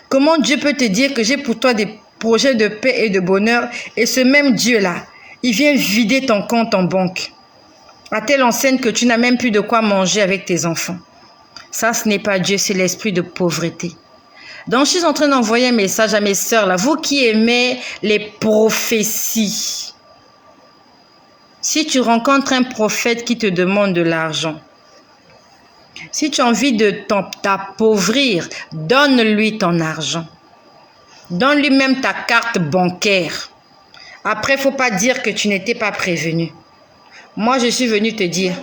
A: Comment Dieu peut te dire que j'ai pour toi des projets de paix et de bonheur, et ce même Dieu-là, il vient vider ton compte en banque, à telle enseigne que tu n'as même plus de quoi manger avec tes enfants? Ça, ce n'est pas Dieu, c'est l'esprit de pauvreté. Donc, je suis en train d'envoyer un message à mes sœurs, là, vous qui aimez les prophéties. Si tu rencontres un prophète qui te demande de l'argent, si tu as envie de t'appauvrir, donne-lui ton argent. Donne-lui même ta carte bancaire. Après, il ne faut pas dire que tu n'étais pas prévenu. Moi, je suis venue te dire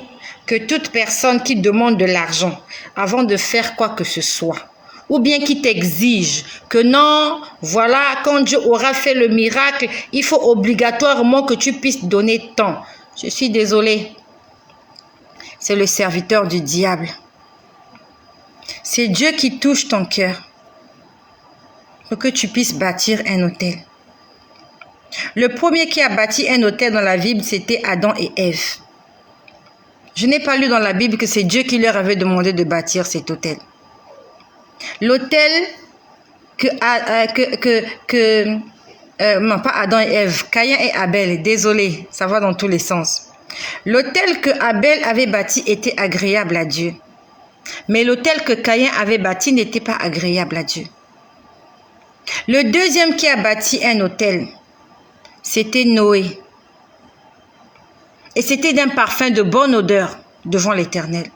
A: que toute personne qui demande de l'argent avant de faire quoi que ce soit, ou bien qui t'exige que non, voilà, quand Dieu aura fait le miracle, il faut obligatoirement que tu puisses donner tant. Je suis désolée. C'est le serviteur du diable. C'est Dieu qui touche ton cœur pour que tu puisses bâtir un autel. Le premier qui a bâti un autel dans la Bible, c'était Adam et Ève. Je n'ai pas lu dans la Bible que c'est Dieu qui leur avait demandé de bâtir cet autel. L'autel non, pas Adam et Ève, Caïn et Abel, désolé, ça va dans tous les sens. L'autel que Abel avait bâti était agréable à Dieu. Mais l'autel que Caïn avait bâti n'était pas agréable à Dieu. Le deuxième qui a bâti un autel, c'était Noé. Et c'était d'un parfum de bonne odeur devant l'Éternel.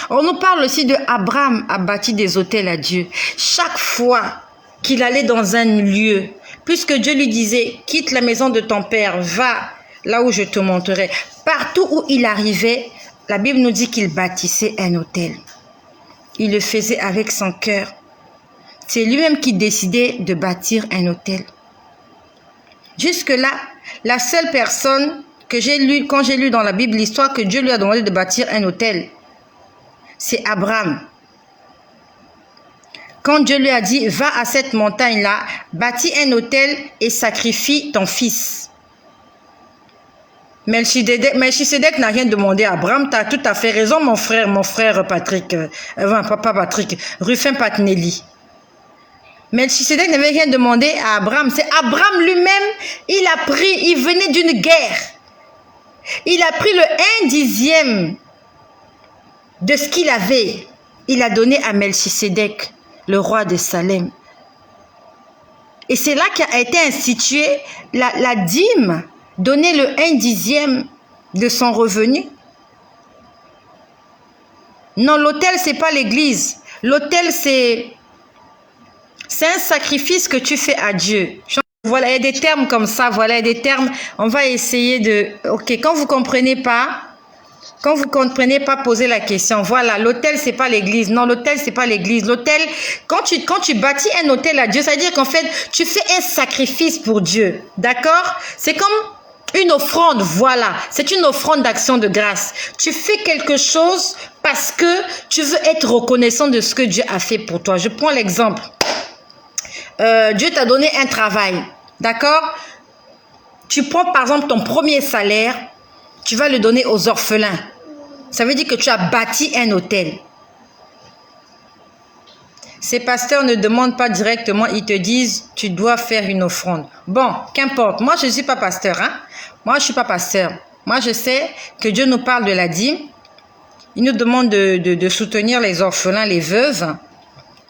A: On nous parle aussi de Abraham a bâti des autels à Dieu. Chaque fois qu'il allait dans un lieu, puisque Dieu lui disait, quitte la maison de ton père, va là où je te montrerai. Partout où il arrivait, la Bible nous dit qu'il bâtissait un autel. Il le faisait avec son cœur. C'est lui-même qui décidait de bâtir un autel. Jusque-là, la seule personne que j'ai lue, quand j'ai lu dans la Bible l'histoire que Dieu lui a demandé de bâtir un autel, c'est Abraham. Quand Dieu lui a dit, va à cette montagne-là, bâtis un autel et sacrifie ton fils. Melchisedec n'a rien demandé à Abraham. Tu as tout à fait raison, mon frère Patrick, papa Patrick, Rufin Patnelli. Melchisedec n'avait rien demandé à Abraham. C'est Abraham lui-même, il venait d'une guerre. Il a pris le 1/10 de ce qu'il avait. Il a donné à Melchisedec, le roi de Salem. Et c'est là qu'a été instituée la dîme, donner le 1/10 de son revenu. Non, l'autel, c'est pas l'église. L'autel, c'est un sacrifice que tu fais à Dieu. Voilà, il y a des termes comme ça, voilà, il y a des termes. On va essayer de... Ok, quand vous comprenez pas, posez la question. Voilà, l'autel, c'est pas l'église. Non, l'autel, c'est pas l'église. L'autel, quand tu bâtis un autel à Dieu, ça veut dire qu'en fait, tu fais un sacrifice pour Dieu. D'accord? C'est comme une offrande, voilà. C'est une offrande d'action de grâce. Tu fais quelque chose parce que tu veux être reconnaissant de ce que Dieu a fait pour toi. Je prends l'exemple. Dieu t'a donné un travail. D'accord? Tu prends par exemple ton premier salaire, tu vas le donner aux orphelins. Ça veut dire que tu as bâti un autel. Ces pasteurs ne demandent pas directement, ils te disent, tu dois faire une offrande. Bon, qu'importe. Moi, je ne suis pas pasteur. Hein? Moi, je ne suis pas pasteur. Moi, je sais que Dieu nous parle de la dîme. Il nous demande de soutenir les orphelins, les veuves.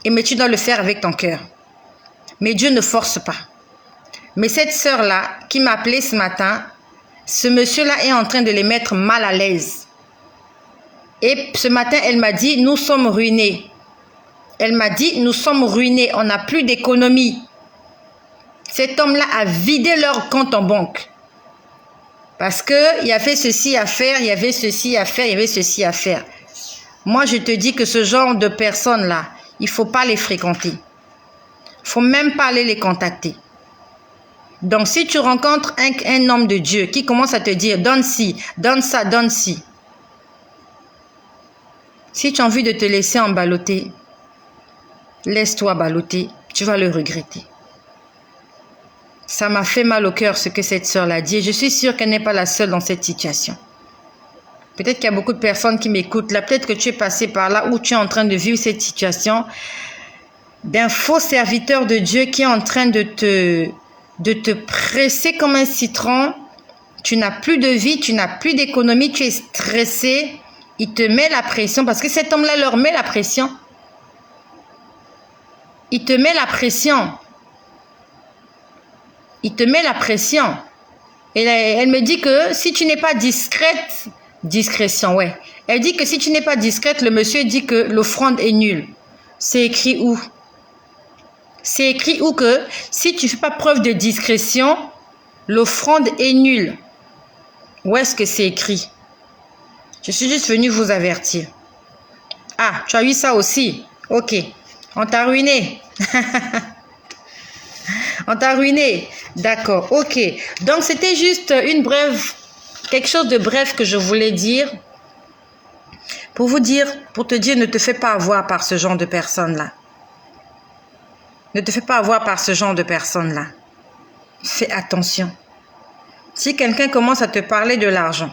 A: mais tu dois le faire avec ton cœur. Mais Dieu ne force pas. Mais cette sœur-là, qui m'a appelé ce matin, ce monsieur-là est en train de les mettre mal à l'aise. Et ce matin, elle m'a dit, nous sommes ruinés. Elle m'a dit, nous sommes ruinés, on n'a plus d'économie. Cet homme-là a vidé leur compte en banque. Parce qu'il y avait ceci à faire, il y avait ceci à faire, il y avait ceci à faire. Moi, je te dis que ce genre de personnes-là, il ne faut pas les fréquenter. Il ne faut même pas aller les contacter. Donc, si tu rencontres un homme de Dieu qui commence à te dire, donne ci, donne ça, donne ci. Si tu as envie de te laisser emballoter, laisse-toi balloter, tu vas le regretter. Ça m'a fait mal au cœur ce que cette sœur l'a dit. Je suis sûre qu'elle n'est pas la seule dans cette situation. Peut-être qu'il y a beaucoup de personnes qui m'écoutent là. Peut-être que tu es passé par là ou tu es en train de vivre cette situation d'un faux serviteur de Dieu qui est en train de te presser comme un citron. Tu n'as plus de vie, tu n'as plus d'économie, tu es stressé. Il te met la pression parce que cet homme-là leur met la pression. Il te met la pression. Il te met la pression. Et elle me dit que si tu n'es pas discrète, discrétion, ouais. Elle dit que si tu n'es pas discrète, le monsieur dit que l'offrande est nulle. C'est écrit où? C'est écrit où que si tu ne fais pas preuve de discrétion, l'offrande est nulle. Où est-ce que c'est écrit? Je suis juste venue vous avertir. Ah, tu as eu ça aussi? Ok. On t'a ruiné. On t'a ruiné. D'accord, ok. Donc, c'était juste quelque chose de bref que je voulais dire. Pour te dire, ne te fais pas avoir par ce genre de personnes-là. Ne te fais pas avoir par ce genre de personnes-là. Fais attention. Si quelqu'un commence à te parler de l'argent,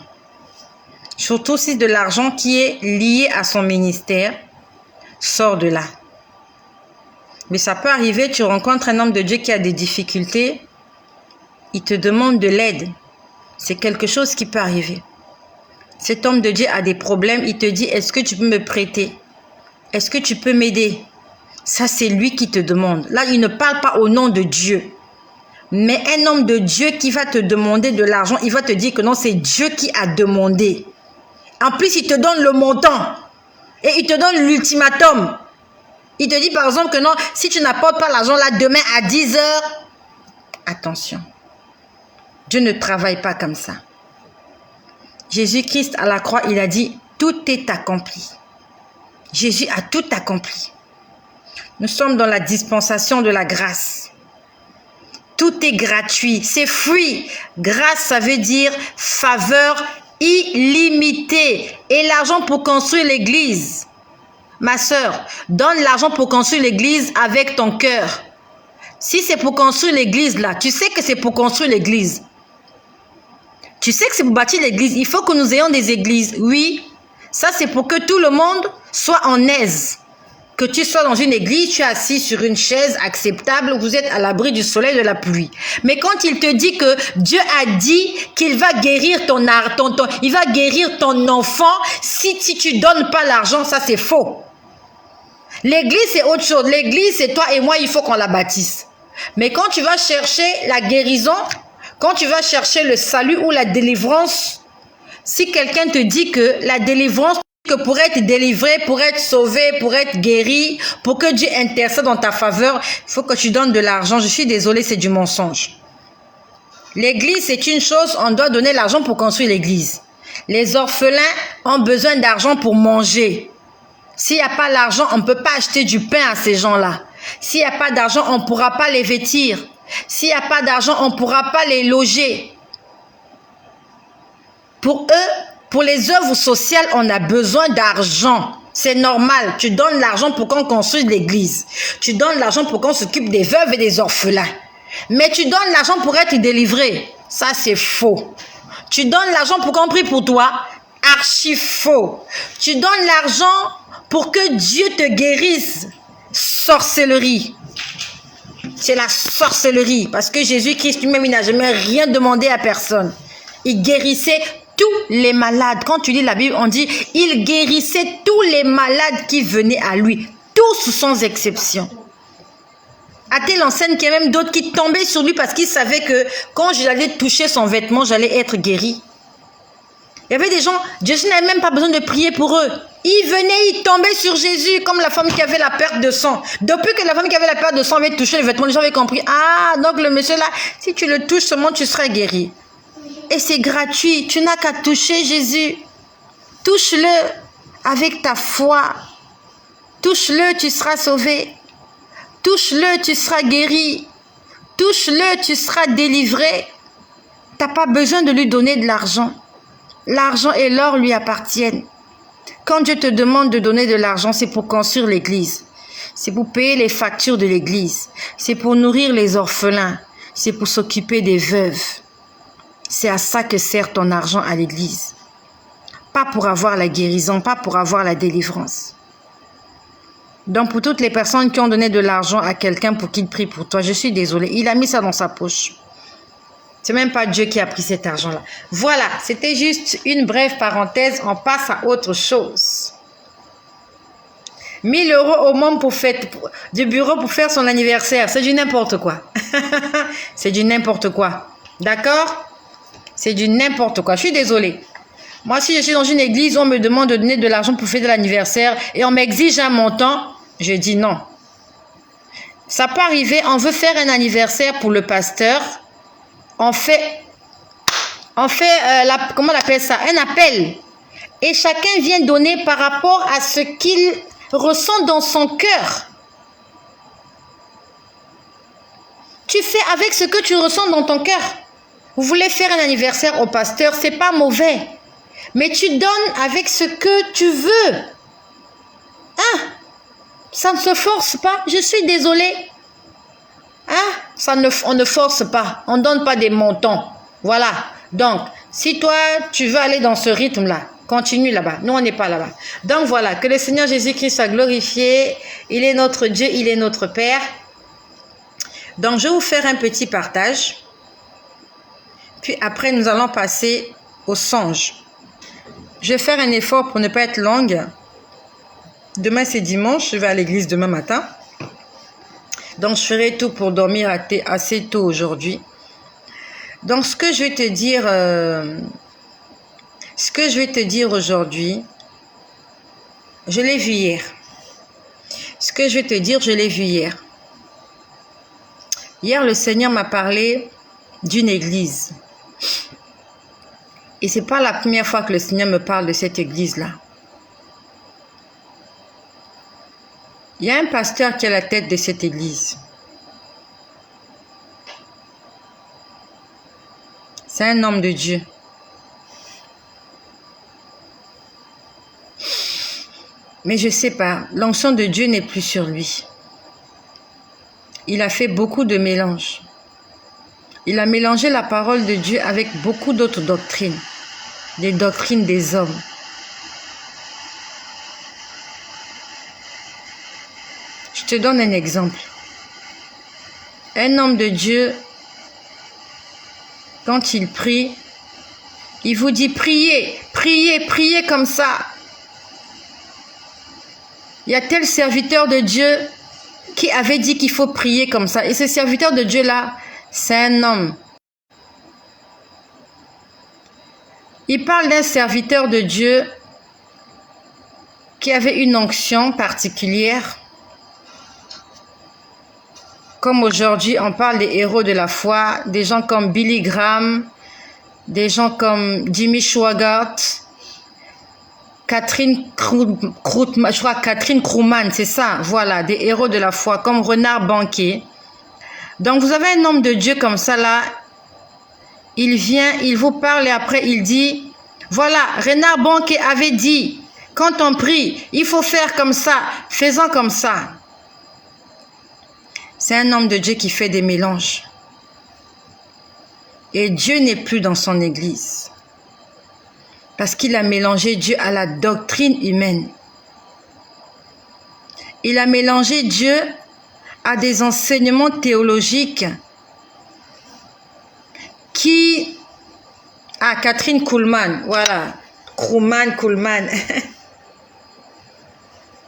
A: surtout si de l'argent qui est lié à son ministère, sors de là. Mais ça peut arriver, tu rencontres un homme de Dieu qui a des difficultés, il te demande de l'aide. C'est quelque chose qui peut arriver. Cet homme de Dieu a des problèmes, il te dit, est-ce que tu peux me prêter? Est-ce que tu peux m'aider? Ça, c'est lui qui te demande. Là, il ne parle pas au nom de Dieu. Mais un homme de Dieu qui va te demander de l'argent, il va te dire que non, c'est Dieu qui a demandé. En plus, il te donne le montant. Et il te donne l'ultimatum. Il te dit par exemple que non, si tu n'apportes pas l'argent là demain à 10 heures, attention. Dieu ne travaille pas comme ça. Jésus-Christ à la croix, il a dit, tout est accompli. Jésus a tout accompli. Nous sommes dans la dispensation de la grâce. Tout est gratuit, c'est free. Grâce, ça veut dire faveur illimitée. Et l'argent pour construire l'église. Ma sœur, donne l'argent pour construire l'église avec ton cœur. Si c'est pour construire l'église là, tu sais que c'est pour construire l'église. Tu sais que c'est pour bâtir l'église. Il faut que nous ayons des églises. Oui, ça c'est pour que tout le monde soit en aise. Que tu sois dans une église, tu es assis sur une chaise acceptable, vous êtes à l'abri du soleil, de la pluie. Mais quand il te dit que Dieu a dit qu'il va guérir il va guérir ton enfant, si tu donnes pas l'argent, ça c'est faux. L'église c'est autre chose. L'église c'est toi et moi, il faut qu'on la bâtisse. Mais quand tu vas chercher la guérison, quand tu vas chercher le salut ou la délivrance, si quelqu'un te dit que la délivrance, que pour être délivré, pour être sauvé, pour être guéri, pour que Dieu intercède en ta faveur, il faut que tu donnes de l'argent. Je suis désolée, c'est du mensonge. L'église, c'est une chose, on doit donner l'argent pour construire l'église. Les orphelins ont besoin d'argent pour manger. S'il n'y a pas l'argent, on ne peut pas acheter du pain à ces gens-là. S'il n'y a pas d'argent, on ne pourra pas les vêtir. S'il n'y a pas d'argent, on ne pourra pas les loger. Pour eux, pour les œuvres sociales, on a besoin d'argent. C'est normal. Tu donnes l'argent pour qu'on construise l'église. Tu donnes l'argent pour qu'on s'occupe des veuves et des orphelins. Mais tu donnes l'argent pour être délivré. Ça, c'est faux. Tu donnes l'argent pour qu'on prie pour toi. Archi faux. Tu donnes l'argent pour que Dieu te guérisse. Sorcellerie. C'est la sorcellerie. Parce que Jésus-Christ lui-même, il n'a jamais rien demandé à personne. Il guérissait tous les malades. Quand tu lis la Bible, on dit, il guérissait tous les malades qui venaient à lui. Tous sans exception. À telle enseigne qu'il y a même d'autres qui tombaient sur lui parce qu'ils savaient que quand j'allais toucher son vêtement, j'allais être guéri. Il y avait des gens, Jésus n'avait même pas besoin de prier pour eux. Ils venaient, ils tombaient sur Jésus, comme la femme qui avait la perte de sang. Depuis que la femme qui avait la perte de sang avait touché le vêtement, les gens avaient compris. Ah, donc le monsieur là, si tu le touches seulement, tu seras guéri. Et c'est gratuit, tu n'as qu'à toucher Jésus. Touche-le avec ta foi. Touche-le, tu seras sauvé. Touche-le, tu seras guéri. Touche-le, tu seras délivré. Tu n'as pas besoin de lui donner de l'argent. L'argent et l'or lui appartiennent. Quand Dieu te demande de donner de l'argent, c'est pour construire l'église. C'est pour payer les factures de l'église. C'est pour nourrir les orphelins. C'est pour s'occuper des veuves. C'est à ça que sert ton argent à l'église. Pas pour avoir la guérison, pas pour avoir la délivrance. Donc pour toutes les personnes qui ont donné de l'argent à quelqu'un pour qu'il prie pour toi, je suis désolée, il a mis ça dans sa poche. C'est même pas Dieu qui a pris cet argent-là. Voilà, c'était juste une brève parenthèse, on passe à autre chose. 1 000 € au monde du bureau pour faire son anniversaire, c'est du n'importe quoi. C'est du n'importe quoi. D'accord? C'est du n'importe quoi, je suis désolée. Moi, si je suis dans une église, on me demande de donner de l'argent pour faire de l'anniversaire et on m'exige un montant, je dis non. Ça peut arriver, on veut faire un anniversaire pour le pasteur, on fait comment on appelle ça? Un appel. Et chacun vient donner par rapport à ce qu'il ressent dans son cœur. Tu fais avec ce que tu ressens dans ton cœur. Vous voulez faire un anniversaire au pasteur, c'est pas mauvais. Mais tu donnes avec ce que tu veux. Hein? Ça ne se force pas. Je suis désolée. Hein? On ne force pas. On ne donne pas des montants. Voilà. Donc, si toi, tu veux aller dans ce rythme-là, continue là-bas. Nous, on n'est pas là-bas. Donc, voilà. Que le Seigneur Jésus-Christ soit glorifié. Il est notre Dieu. Il est notre Père. Donc, je vais vous faire un petit partage. Puis après, nous allons passer au songe. Je vais faire un effort pour ne pas être longue. Demain, c'est dimanche. Je vais à l'église demain matin. Donc, je ferai tout pour dormir assez tôt aujourd'hui. Donc, ce que je vais te dire aujourd'hui, je l'ai vu hier. Ce que je vais te dire, je l'ai vu hier. Hier, le Seigneur m'a parlé d'une église. Et ce n'est pas la première fois que le Seigneur me parle de cette église-là. Il y a un pasteur qui est à la tête de cette église. C'est un homme de Dieu. Mais je ne sais pas, l'onction de Dieu n'est plus sur lui. Il a fait beaucoup de mélanges. Il a mélangé la parole de Dieu avec beaucoup d'autres doctrines. Les doctrines des hommes. Je te donne un exemple. Un homme de Dieu, quand il prie, il vous dit priez, priez, priez comme ça. Il y a tel serviteur de Dieu qui avait dit qu'il faut prier comme ça. Et ce serviteur de Dieu-là, c'est un homme. Il parle d'un serviteur de Dieu qui avait une onction particulière. Comme aujourd'hui, on parle des héros de la foi, des gens comme Billy Graham, des gens comme Jimmy Swaggart, Catherine Krugman, c'est ça, voilà, des héros de la foi, comme Renard Banquier. Donc, vous avez un homme de Dieu comme ça, là, il vient, il vous parle et après, il dit, voilà, Renard Banquier avait dit, quand on prie, il faut faire comme ça, faisons comme ça. C'est un homme de Dieu qui fait des mélanges. Et Dieu n'est plus dans son église. Parce qu'il a mélangé Dieu à la doctrine humaine. Il a mélangé Dieu à des enseignements théologiques qui... Ah, Catherine Kuhlman, voilà. Kuhlman.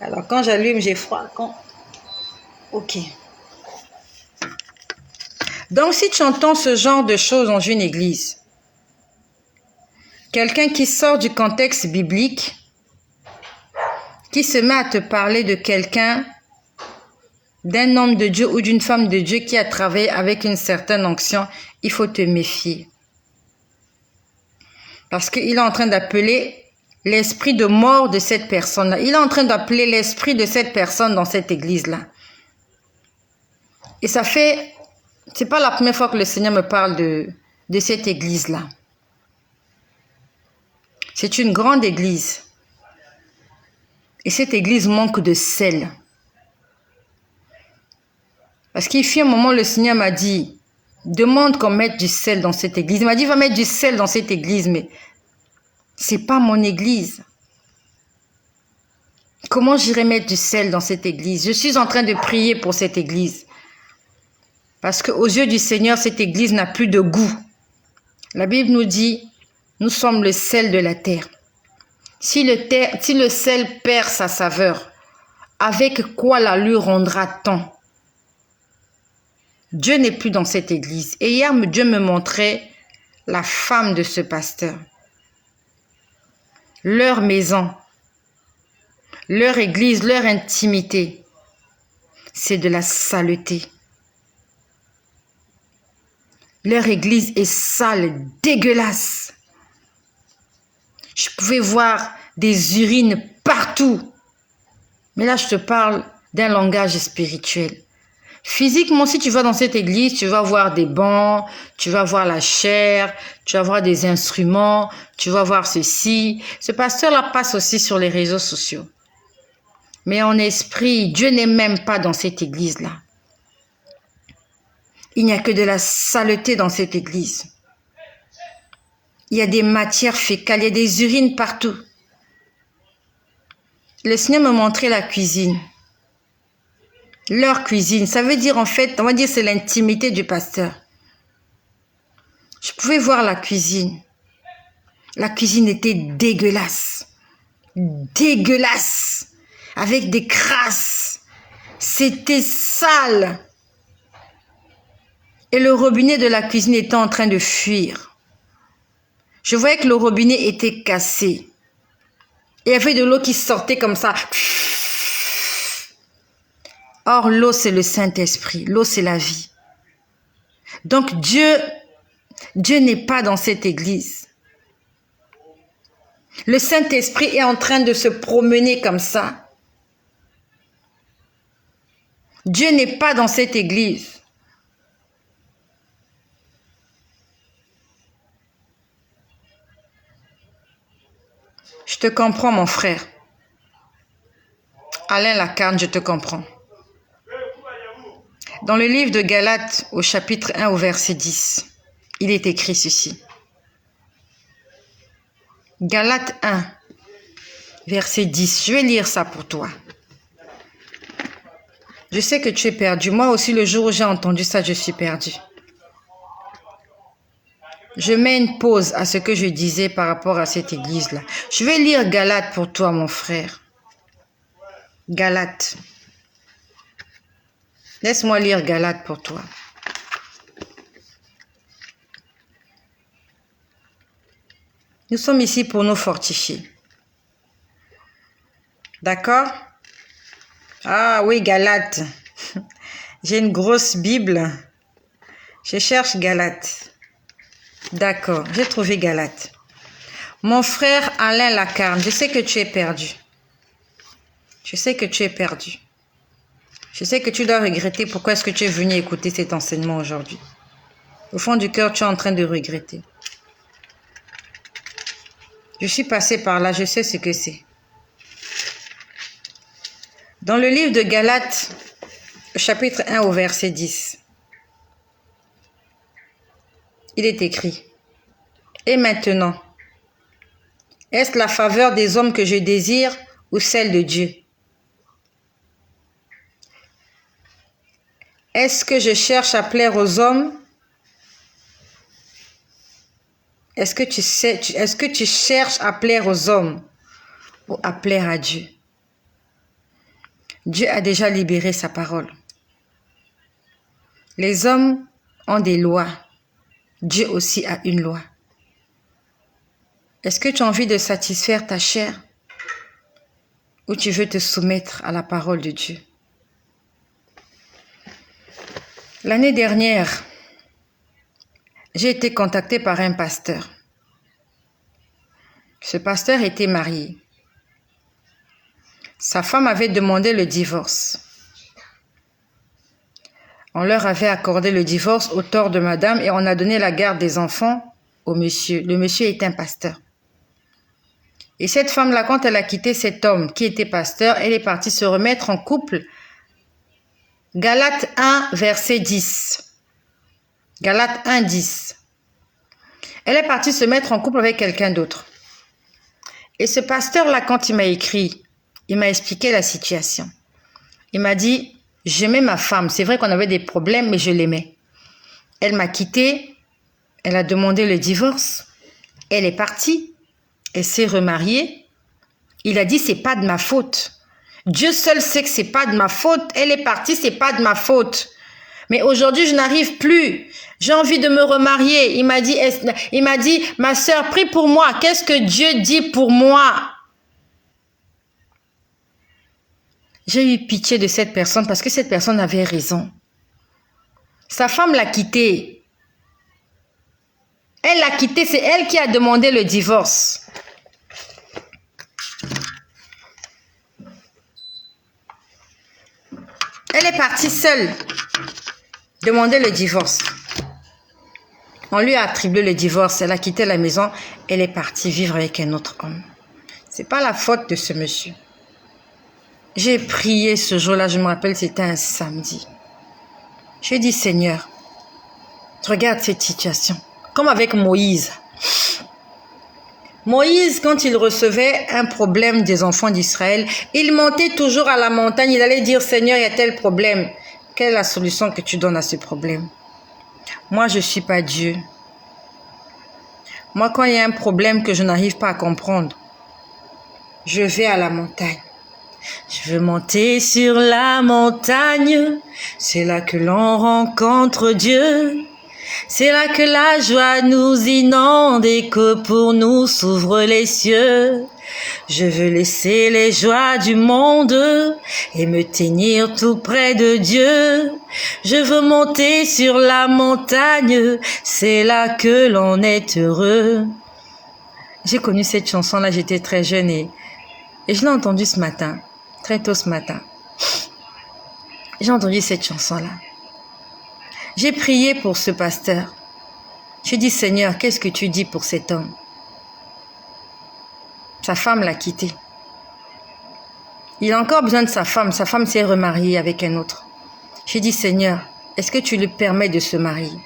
A: Alors, quand j'allume, j'ai froid. Ok. Donc, si tu entends ce genre de choses dans une église, quelqu'un qui sort du contexte biblique, qui se met à te parler de quelqu'un, d'un homme de Dieu ou d'une femme de Dieu qui a travaillé avec une certaine onction, il faut te méfier. Parce qu'il est en train d'appeler l'esprit de mort de cette personne-là. Il est en train d'appeler l'esprit de cette personne dans cette église-là. Et ça fait... C'est pas la première fois que le Seigneur me parle de cette église-là. C'est une grande église. Et cette église manque de sel. Parce qu'il fut un moment, le Seigneur m'a dit, demande qu'on mette du sel dans cette église. Il m'a dit, va mettre du sel dans cette église, mais c'est pas mon église. Comment j'irai mettre du sel dans cette église? Je suis en train de prier pour cette église. Parce qu'aux yeux du Seigneur, cette église n'a plus de goût. La Bible nous dit, nous sommes le sel de la terre. Si le sel perd sa saveur, avec quoi la lui rendra-t-on? Dieu n'est plus dans cette église. Et hier, Dieu me montrait la femme de ce pasteur. Leur maison, leur église, leur intimité, c'est de la saleté. Leur église est sale, dégueulasse. Je pouvais voir des urines partout. Mais là, je te parle d'un langage spirituel. Physiquement, si tu vas dans cette église, tu vas voir des bancs, tu vas voir la chair, tu vas voir des instruments, tu vas voir ceci. Ce pasteur-là passe aussi sur les réseaux sociaux. Mais en esprit, Dieu n'est même pas dans cette église-là. Il n'y a que de la saleté dans cette église. Il y a des matières fécales, il y a des urines partout. Le Seigneur me montrait la cuisine. Leur cuisine, ça veut dire en fait, on va dire c'est l'intimité du pasteur. Je pouvais voir la cuisine. La cuisine était dégueulasse. Dégueulasse. Avec des crasses. C'était sale. Et le robinet de la cuisine était en train de fuir. Je voyais que le robinet était cassé. Il y avait de l'eau qui sortait comme ça. Or, l'eau, c'est le Saint-Esprit. L'eau, c'est la vie. Donc, Dieu n'est pas dans cette église. Le Saint-Esprit est en train de se promener comme ça. Dieu n'est pas dans cette église. Je te comprends, mon frère. Alain Lacarne, je te comprends. Dans le livre de Galates, au chapitre 1, au verset 10, il est écrit ceci. Galates 1, verset 10. Je vais lire ça pour toi. Je sais que tu es perdu. Moi aussi, le jour où j'ai entendu ça, je suis perdu. Je mets une pause à ce que je disais par rapport à cette église-là. Je vais lire Galates pour toi, mon frère. Galates. Laisse-moi lire Galates pour toi. Nous sommes ici pour nous fortifier. D'accord? Ah oui, Galates. J'ai une grosse Bible. Je cherche Galates. D'accord, j'ai trouvé Galates. Mon frère Alain Lacarne, je sais que tu es perdu. Je sais que tu es perdu. Je sais que tu dois regretter pourquoi est-ce que tu es venu écouter cet enseignement aujourd'hui. Au fond du cœur, tu es en train de regretter. Je suis passé par là, je sais ce que c'est. Dans le livre de Galates, chapitre 1 au verset 10, il est écrit: Et maintenant, est-ce la faveur des hommes que je désire ou celle de Dieu? Est-ce que je cherche à plaire aux hommes? Est-ce que tu cherches à plaire aux hommes ou à plaire à Dieu? Dieu a déjà libéré sa parole. Les hommes ont des lois. Dieu aussi a une loi. Est-ce que tu as envie de satisfaire ta chair ou tu veux te soumettre à la parole de Dieu? L'année dernière, j'ai été contactée par un pasteur. Ce pasteur était marié. Sa femme avait demandé le divorce. On leur avait accordé le divorce au tort de madame et on a donné la garde des enfants au monsieur. Le monsieur est un pasteur. Et cette femme-là, quand elle a quitté cet homme qui était pasteur, elle est partie se remettre en couple. Galates 1, verset 10. Galates 1, 10. Elle est partie se mettre en couple avec quelqu'un d'autre. Et ce pasteur-là, quand il m'a écrit, il m'a expliqué la situation. Il m'a dit, j'aimais ma femme. C'est vrai qu'on avait des problèmes, mais je l'aimais. Elle m'a quitté. Elle a demandé le divorce. Elle est partie. Elle s'est remariée. Il a dit, c'est pas de ma faute. Dieu seul sait que c'est pas de ma faute. Elle est partie, c'est pas de ma faute. Mais aujourd'hui, je n'arrive plus. J'ai envie de me remarier. Il m'a dit, ma sœur, prie pour moi. Qu'est-ce que Dieu dit pour moi? J'ai eu pitié de cette personne parce que cette personne avait raison. Sa femme l'a quitté. Elle l'a quitté, c'est elle qui a demandé le divorce. Elle est partie seule demander le divorce. On lui a attribué le divorce. Elle a quitté la maison. Elle est partie vivre avec un autre homme. C'est pas la faute de ce monsieur. J'ai prié ce jour-là. Je me rappelle, c'était un samedi. J'ai dit, Seigneur, regarde cette situation. Comme avec Moïse. Moïse, quand il recevait un problème des enfants d'Israël, il montait toujours à la montagne. Il allait dire, Seigneur, il y a tel problème. Quelle est la solution que tu donnes à ce problème? Moi, je ne suis pas Dieu. Moi, quand il y a un problème que je n'arrive pas à comprendre, je vais à la montagne. Je veux monter sur la montagne. C'est là que l'on rencontre Dieu. C'est là que la joie nous inonde et que pour nous s'ouvrent les cieux. Je veux laisser les joies du monde et me tenir tout près de Dieu. Je veux monter sur la montagne, c'est là que l'on est heureux. J'ai connu cette chanson-là, j'étais très jeune et je l'ai entendue ce matin, très tôt ce matin. J'ai entendu cette chanson-là. J'ai prié pour ce pasteur. J'ai dit, Seigneur, qu'est-ce que tu dis pour cet homme? Sa femme l'a quitté. Il a encore besoin de sa femme s'est remariée avec un autre. J'ai dit, Seigneur, est-ce que tu lui permets de se marier?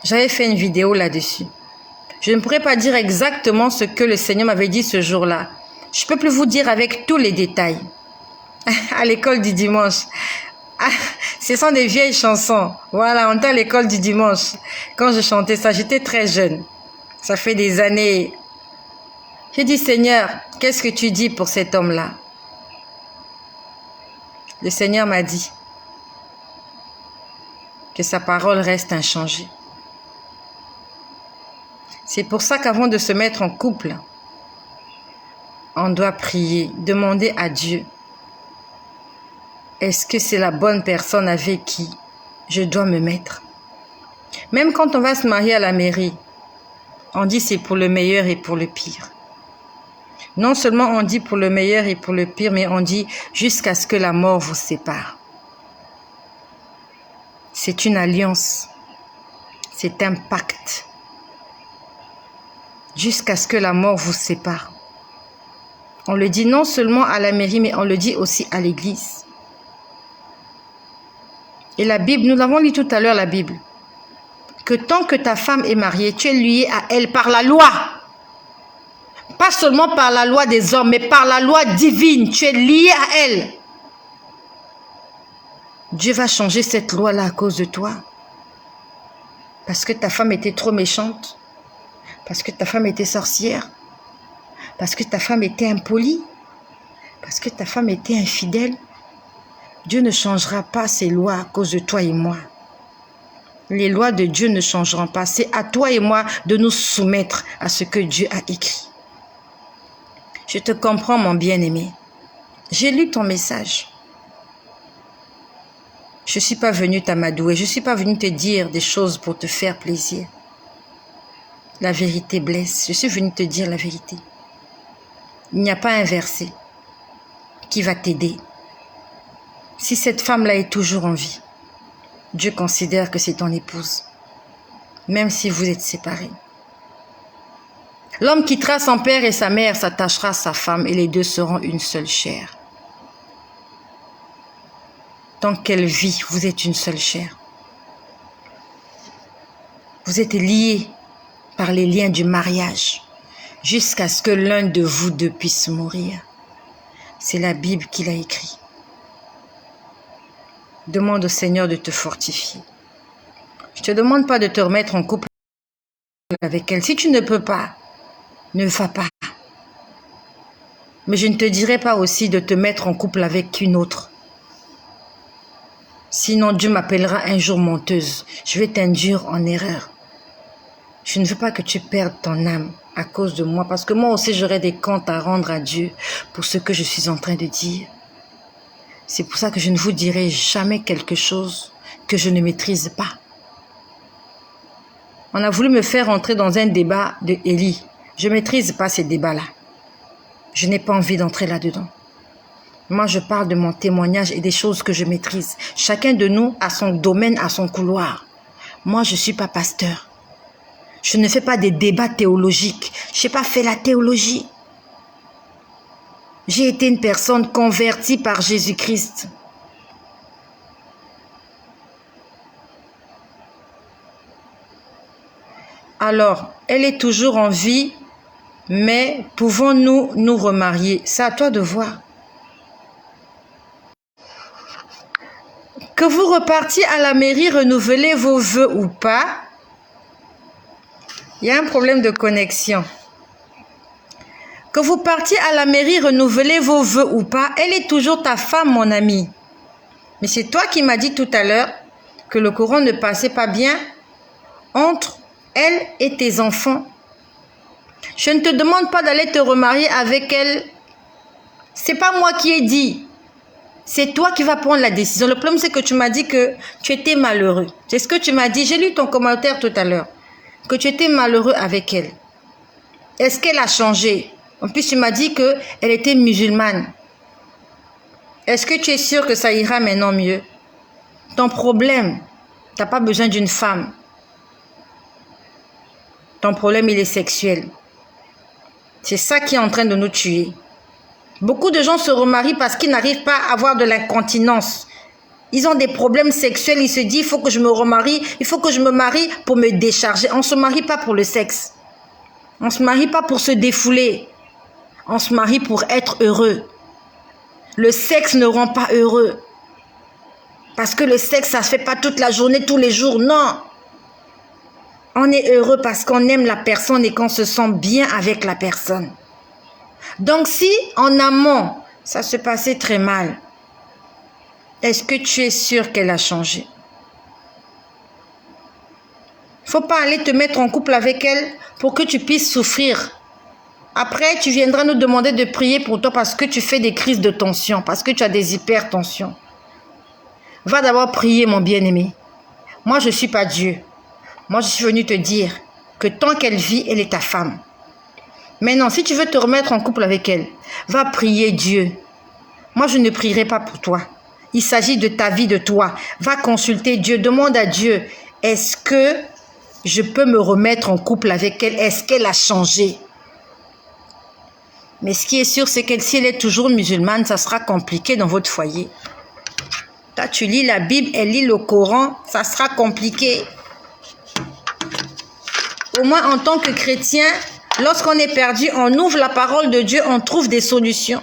A: J'avais fait une vidéo là-dessus. Je ne pourrais pas dire exactement ce que le Seigneur m'avait dit ce jour-là. Je ne peux plus vous dire avec tous les détails. À l'école du dimanche. Ah, ce sont des vieilles chansons. Voilà, on était à l'école du dimanche. Quand je chantais ça, j'étais très jeune. Ça fait des années. J'ai dit, Seigneur, qu'est-ce que tu dis pour cet homme-là? Le Seigneur m'a dit que sa parole reste inchangée. C'est pour ça qu'avant de se mettre en couple, on doit prier, demander à Dieu. Est-ce que c'est la bonne personne avec qui je dois me mettre? Même quand on va se marier à la mairie, on dit c'est pour le meilleur et pour le pire. Non seulement on dit pour le meilleur et pour le pire, mais on dit jusqu'à ce que la mort vous sépare. C'est une alliance. C'est un pacte. Jusqu'à ce que la mort vous sépare. On le dit non seulement à la mairie, mais on le dit aussi à l'église. Et la Bible, nous l'avons lu tout à l'heure, la Bible, que tant que ta femme est mariée, tu es lié à elle par la loi. Pas seulement par la loi des hommes, mais par la loi divine. Tu es lié à elle. Dieu va changer cette loi-là à cause de toi. Parce que ta femme était trop méchante. Parce que ta femme était sorcière. Parce que ta femme était impolie. Parce que ta femme était infidèle. Dieu ne changera pas ses lois à cause de toi et moi. Les lois de Dieu ne changeront pas. C'est à toi et moi de nous soumettre à ce que Dieu a écrit. Je te comprends, mon bien-aimé. J'ai lu ton message. Je ne suis pas venue t'amadouer. Je ne suis pas venue te dire des choses pour te faire plaisir. La vérité blesse. Je suis venue te dire la vérité. Il n'y a pas un verset qui va t'aider. Si cette femme-là est toujours en vie, Dieu considère que c'est ton épouse, même si vous êtes séparés. L'homme quittera son père et sa mère, s'attachera à sa femme et les deux seront une seule chair. Tant qu'elle vit, vous êtes une seule chair. Vous êtes liés par les liens du mariage jusqu'à ce que l'un de vous deux puisse mourir. C'est la Bible qui l'a écrit. Demande au Seigneur de te fortifier. Je ne te demande pas de te remettre en couple avec elle. Si tu ne peux pas, ne va pas. Mais je ne te dirai pas aussi de te mettre en couple avec une autre. Sinon, Dieu m'appellera un jour menteuse. Je vais t'induire en erreur. Je ne veux pas que tu perdes ton âme à cause de moi, parce que moi aussi j'aurai des comptes à rendre à Dieu pour ce que je suis en train de dire. C'est pour ça que je ne vous dirai jamais quelque chose que je ne maîtrise pas. On a voulu me faire entrer dans un débat de Élie. Je ne maîtrise pas ces débats-là. Je n'ai pas envie d'entrer là-dedans. Moi, je parle de mon témoignage et des choses que je maîtrise. Chacun de nous a son domaine, a son couloir. Moi, je ne suis pas pasteur. Je ne fais pas des débats théologiques. Je n'ai pas fait la théologie. J'ai été une personne convertie par Jésus-Christ. Alors, elle est toujours en vie, mais pouvons-nous nous remarier? C'est à toi de voir. Que vous repartiez à la mairie renouveler vos vœux ou pas, il y a un problème de connexion. Que vous partiez à la mairie renouveler vos vœux ou pas, elle est toujours ta femme, mon ami. Mais c'est toi qui m'as dit tout à l'heure que le courant ne passait pas bien entre elle et tes enfants. Je ne te demande pas d'aller te remarier avec elle. C'est pas moi qui ai dit. C'est toi qui vas prendre la décision. Le problème, c'est que tu m'as dit que tu étais malheureux. C'est ce que tu m'as dit. J'ai lu ton commentaire tout à l'heure. Que tu étais malheureux avec elle. Est-ce qu'elle a changé? En plus, tu m'as dit qu'elle était musulmane. Est-ce que tu es sûr que ça ira maintenant mieux? Ton problème, tu n'as pas besoin d'une femme. Ton problème, il est sexuel. C'est ça qui est en train de nous tuer. Beaucoup de gens se remarient parce qu'ils n'arrivent pas à avoir de l'incontinence. Ils ont des problèmes sexuels. Ils se disent, il faut que je me remarie. Il faut que je me marie pour me décharger. On ne se marie pas pour le sexe. On ne se marie pas pour se défouler. On se marie pour être heureux. Le sexe ne rend pas heureux. Parce que le sexe, ça ne se fait pas toute la journée, tous les jours. Non. On est heureux parce qu'on aime la personne et qu'on se sent bien avec la personne. Donc si en amont, ça se passait très mal, est-ce que tu es sûr qu'elle a changé? Il ne faut pas aller te mettre en couple avec elle pour que tu puisses souffrir. Après, tu viendras nous demander de prier pour toi parce que tu fais des crises de tension, parce que tu as des hypertensions. Va d'abord prier, mon bien-aimé. Moi, je ne suis pas Dieu. Moi, je suis venue te dire que tant qu'elle vit, elle est ta femme. Maintenant, si tu veux te remettre en couple avec elle, va prier Dieu. Moi, je ne prierai pas pour toi. Il s'agit de ta vie, de toi. Va consulter Dieu. Demande à Dieu, est-ce que je peux me remettre en couple avec elle? Est-ce qu'elle a changé? Mais ce qui est sûr, c'est que si elle est toujours musulmane, ça sera compliqué dans votre foyer. Toi, tu lis la Bible, elle lit le Coran, ça sera compliqué. Au moins, en tant que chrétien, lorsqu'on est perdu, on ouvre la parole de Dieu, on trouve des solutions.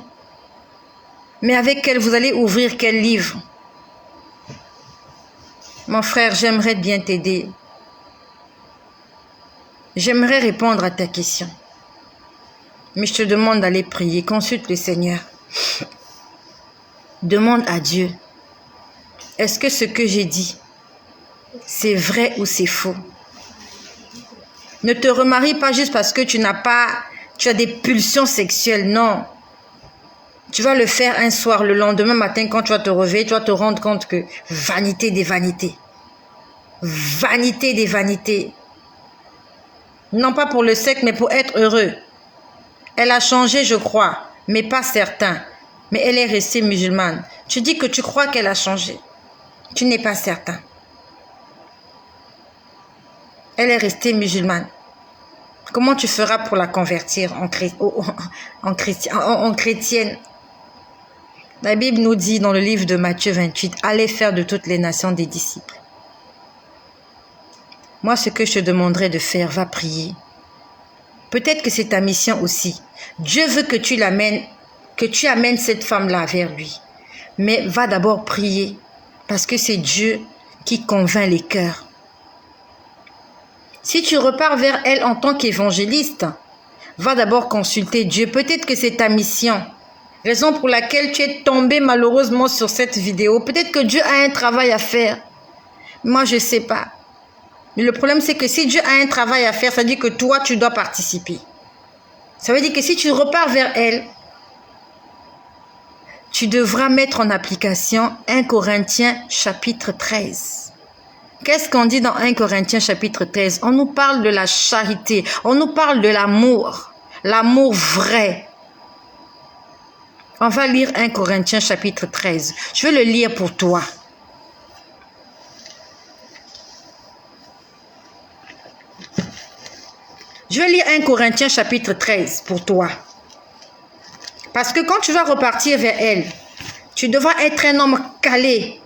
A: Mais avec quel vous allez ouvrir quel livre? Mon frère, j'aimerais bien t'aider. J'aimerais répondre à ta question. Mais je te demande d'aller prier, consulte le Seigneur. Demande à Dieu, est-ce que ce que j'ai dit, c'est vrai ou c'est faux? Ne te remarie pas juste parce que tu as des pulsions sexuelles, non. Tu vas le faire un soir, le lendemain matin, quand tu vas te réveiller, tu vas te rendre compte que vanité des vanités. Vanité des vanités. Non pas pour le sexe, mais pour être heureux. Elle a changé, je crois, mais pas certain. Mais elle est restée musulmane. Tu dis que tu crois qu'elle a changé. Tu n'es pas certain. Elle est restée musulmane. Comment tu feras pour la convertir en chrétienne? La Bible nous dit dans le livre de Matthieu 28, allez faire de toutes les nations des disciples. Moi, ce que je te demanderais de faire, va prier. Peut-être que c'est ta mission aussi. Dieu veut que tu amènes cette femme-là vers lui. Mais va d'abord prier, parce que c'est Dieu qui convainc les cœurs. Si tu repars vers elle en tant qu'évangéliste, va d'abord consulter Dieu. Peut-être que c'est ta mission. Raison pour laquelle tu es tombé malheureusement sur cette vidéo. Peut-être que Dieu a un travail à faire. Moi, je ne sais pas. Mais le problème, c'est que si Dieu a un travail à faire, ça veut dire que toi, tu dois participer. Ça veut dire que si tu repars vers elle, tu devras mettre en application 1 Corinthiens chapitre 13. Qu'est-ce qu'on dit dans 1 Corinthiens chapitre 13? On nous parle de la charité, on nous parle de l'amour vrai. On va lire 1 Corinthiens chapitre 13. Je vais le lire pour toi. Je vais lire 1 Corinthiens chapitre 13 pour toi. Parce que quand tu vas repartir vers elle, tu devras être un homme calé.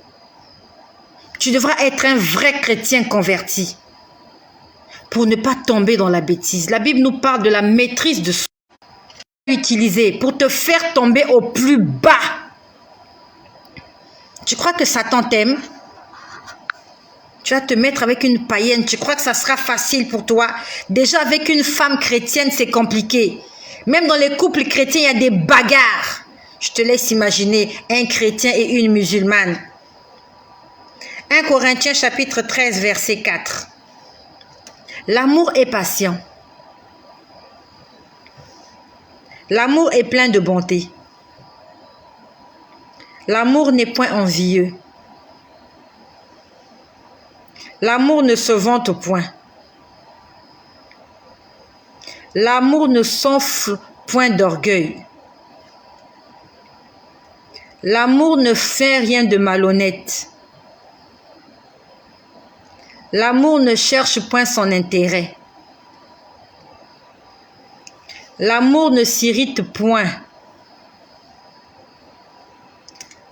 A: Tu devras être un vrai chrétien converti pour ne pas tomber dans la bêtise. La Bible nous parle de la maîtrise de soi. Utilisée pour te faire tomber au plus bas. Tu crois que Satan t'aime? Tu vas te mettre avec une païenne. Tu crois que ça sera facile pour toi? Déjà avec une femme chrétienne, c'est compliqué. Même dans les couples chrétiens, il y a des bagarres. Je te laisse imaginer un chrétien et une musulmane. 1 Corinthiens chapitre 13 verset 4. L'amour est patient. L'amour est plein de bonté. L'amour n'est point envieux. L'amour ne se vante point. L'amour ne s'enfle point d'orgueil. L'amour ne fait rien de malhonnête. L'amour ne cherche point son intérêt. L'amour ne s'irrite point.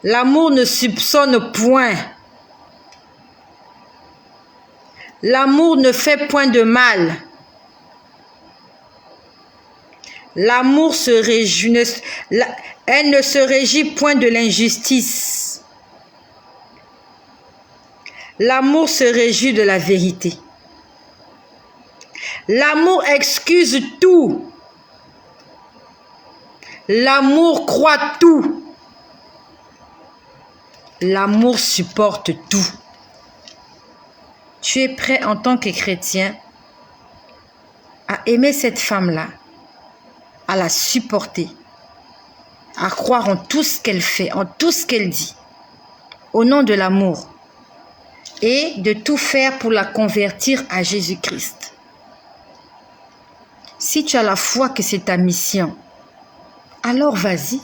A: L'amour ne soupçonne point. L'amour ne fait point de mal. L'amour se réjouit, elle ne se réjouit point de l'injustice. L'amour se réjouit de la vérité. L'amour excuse tout. L'amour croit tout. L'amour supporte tout. Tu es prêt en tant que chrétien à aimer cette femme-là, à la supporter, à croire en tout ce qu'elle fait, en tout ce qu'elle dit, au nom de l'amour, et de tout faire pour la convertir à Jésus-Christ. Si tu as la foi que c'est ta mission, alors vas-y.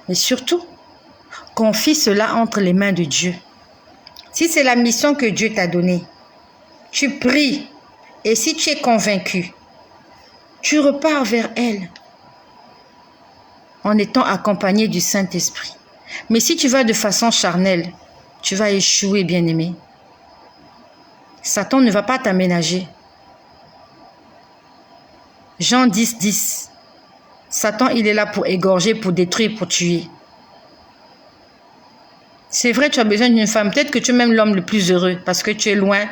A: Mais surtout, confie cela entre les mains de Dieu. Si c'est la mission que Dieu t'a donnée, tu pries. Et si tu es convaincu, tu repars vers elle en étant accompagné du Saint-Esprit. Mais si tu vas de façon charnelle, tu vas échouer, bien-aimé. Satan ne va pas t'aménager. Jean 10, 10. Satan, il est là pour égorger, pour détruire, pour tuer. C'est vrai, tu as besoin d'une femme. Peut-être que tu es même l'homme le plus heureux parce que tu es loin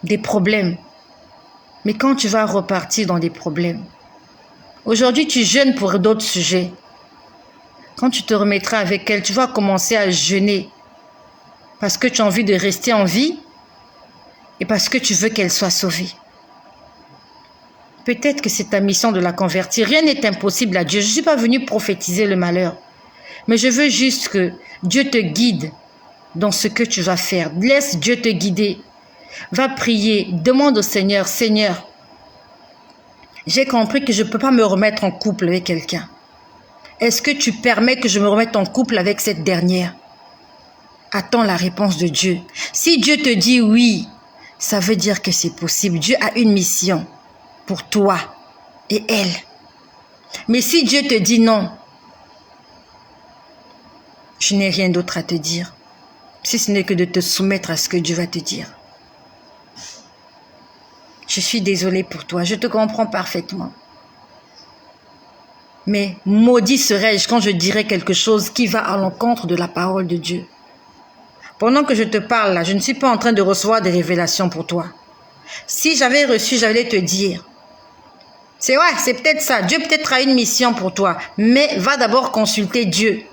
A: des problèmes. Mais quand tu vas repartir dans des problèmes, Aujourd'hui, tu jeûnes pour d'autres sujets. Quand tu te remettras avec elle, tu vas commencer à jeûner parce que tu as envie de rester en vie et parce que tu veux qu'elle soit sauvée. Peut-être que c'est ta mission de la convertir. Rien n'est impossible à Dieu. Je ne suis pas venue prophétiser le malheur. Mais je veux juste que Dieu te guide dans ce que tu vas faire. Laisse Dieu te guider. Va prier. Demande au Seigneur, Seigneur, j'ai compris que je ne peux pas me remettre en couple avec quelqu'un. Est-ce que tu permets que je me remette en couple avec cette dernière? Attends la réponse de Dieu. Si Dieu te dit oui, ça veut dire que c'est possible. Dieu a une mission pour toi et elle. Mais si Dieu te dit non, je n'ai rien d'autre à te dire, si ce n'est que de te soumettre à ce que Dieu va te dire. Je suis désolée pour toi, je te comprends parfaitement. Mais maudit serais-je quand je dirais quelque chose qui va à l'encontre de la parole de Dieu. Pendant que je te parle là, je ne suis pas en train de recevoir des révélations pour toi. Si j'avais reçu, j'allais te dire. C'est vrai, c'est peut-être ça. Dieu peut-être a une mission pour toi. Mais va d'abord consulter Dieu.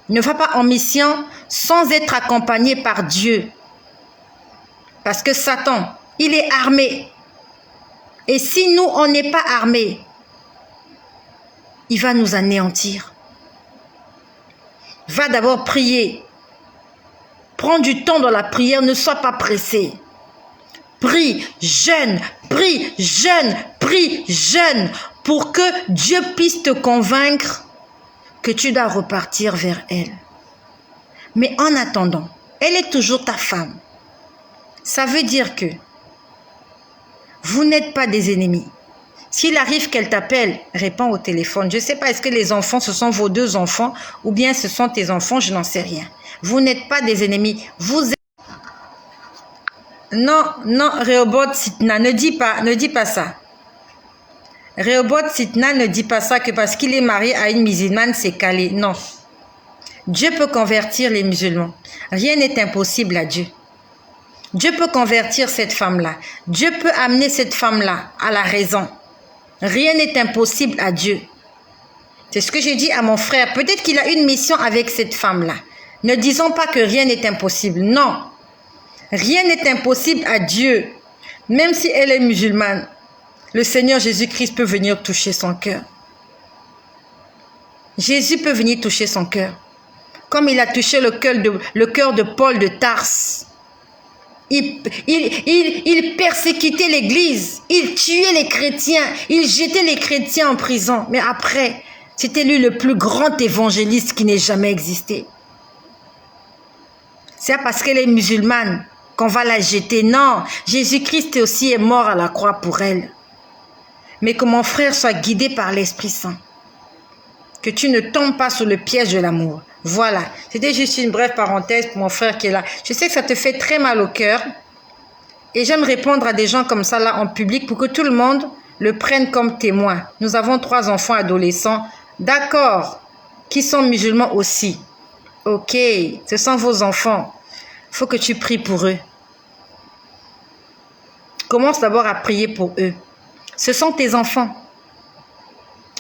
A: Ne va pas en mission sans être accompagné par Dieu. Parce que Satan, il est armé. Et si nous, on n'est pas armés, il va nous anéantir. Va d'abord prier. Prends du temps dans la prière, ne sois pas pressé. Prie, jeûne, prie, jeûne, prie, jeûne, pour que Dieu puisse te convaincre que tu dois repartir vers elle. Mais en attendant, elle est toujours ta femme. Ça veut dire que vous n'êtes pas des ennemis. S'il arrive qu'elle t'appelle, réponds au téléphone. Je ne sais pas, est-ce que les enfants, ce sont vos 2 enfants ou bien ce sont tes enfants, je n'en sais rien. Vous n'êtes pas des ennemis. Vous êtes... Non, Rehoboth Sitna, ne dis pas ça. Rehoboth Sitna ne dit pas ça que parce qu'il est marié à une musulmane, c'est calé. Non. Dieu peut convertir les musulmans. Rien n'est impossible à Dieu. Dieu peut convertir cette femme-là. Dieu peut amener cette femme-là à la raison. Rien n'est impossible à Dieu. C'est ce que j'ai dit à mon frère. Peut-être qu'il a une mission avec cette femme-là. Ne disons pas que rien n'est impossible. Non. Rien n'est impossible à Dieu. Même si elle est musulmane, le Seigneur Jésus-Christ peut venir toucher son cœur. Jésus peut venir toucher son cœur. Comme il a touché le cœur de Paul de Tarse. Il persécutait l'église, il tuait les chrétiens, il jetait les chrétiens en prison. Mais après, c'était lui le plus grand évangéliste qui n'ait jamais existé. C'est parce qu'elle est musulmane qu'on va la jeter. Non, Jésus-Christ aussi est mort à la croix pour elle. Mais que mon frère soit guidé par l'Esprit Saint. Que tu ne tombes pas sous le piège de l'amour. Voilà, c'était juste une brève parenthèse pour mon frère qui est là. Je sais que ça te fait très mal au cœur. Et j'aime répondre à des gens comme ça là en public pour que tout le monde le prenne comme témoin. Nous avons 3 enfants adolescents, d'accord, qui sont musulmans aussi. Ok, ce sont vos enfants. Il faut que tu pries pour eux. Commence d'abord à prier pour eux. Ce sont tes enfants.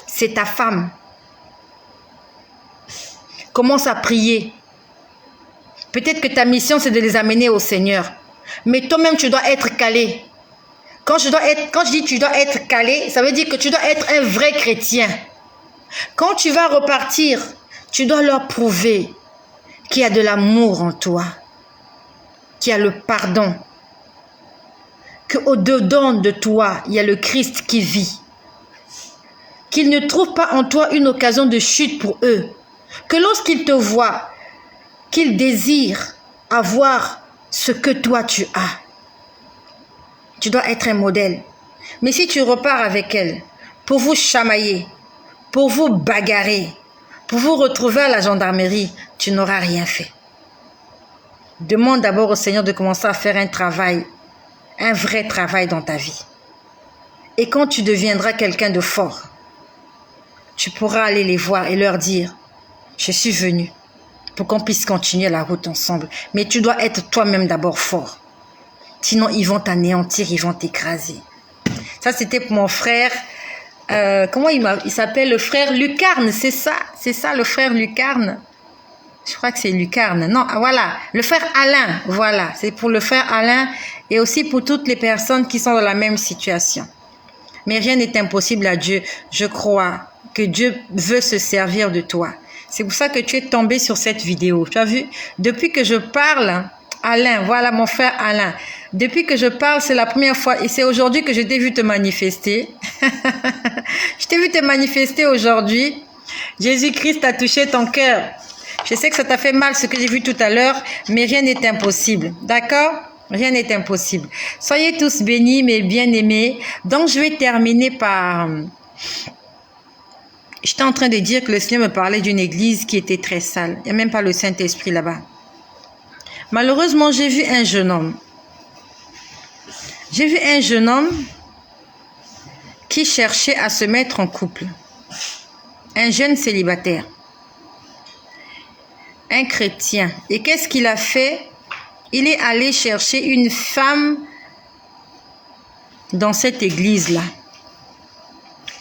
A: C'est ta femme. Commence à prier. Peut-être que ta mission, c'est de les amener au Seigneur. Mais toi-même, tu dois être calé. Quand je dis tu dois être calé, ça veut dire que tu dois être un vrai chrétien. Quand tu vas repartir, tu dois leur prouver qu'il y a de l'amour en toi, qu'il y a le pardon, qu'au-dedans de toi, il y a le Christ qui vit. Qu'ils ne trouvent pas en toi une occasion de chute pour eux. Que lorsqu'ils te voient, qu'ils désirent avoir ce que toi tu as. Tu dois être un modèle. Mais si tu repars avec elle pour vous chamailler, pour vous bagarrer, pour vous retrouver à la gendarmerie, tu n'auras rien fait. Demande d'abord au Seigneur de commencer à faire un travail, un vrai travail dans ta vie. Et quand tu deviendras quelqu'un de fort, tu pourras aller les voir et leur dire: je suis venu pour qu'on puisse continuer la route ensemble. Mais tu dois être toi-même d'abord fort. Sinon, ils vont t'anéantir, ils vont t'écraser. Ça, c'était pour mon frère comment il s'appelle, le frère Lucarne, c'est ça le frère Lucarne. Je crois que c'est Lucarne. Non, voilà, le frère Alain, voilà, c'est pour le frère Alain et aussi pour toutes les personnes qui sont dans la même situation. Mais rien n'est impossible à Dieu. Je crois que Dieu veut se servir de toi. C'est pour ça que tu es tombé sur cette vidéo. Tu as vu? Depuis que je parle, Alain, voilà mon frère Alain. Depuis que je parle, c'est la première fois et c'est aujourd'hui que je t'ai vu te manifester. Je t'ai vu te manifester aujourd'hui. Jésus-Christ a touché ton cœur. Je sais que ça t'a fait mal ce que j'ai vu tout à l'heure, mais rien n'est impossible. D'accord? Rien n'est impossible. Soyez tous bénis, mes bien-aimés. Donc, je vais terminer par... J'étais en train de dire que le Seigneur me parlait d'une église qui était très sale. Il n'y a même pas le Saint-Esprit là-bas. Malheureusement, j'ai vu un jeune homme. J'ai vu un jeune homme qui cherchait à se mettre en couple. Un jeune célibataire. Un chrétien. Et qu'est-ce qu'il a fait? Il est allé chercher une femme dans cette église-là.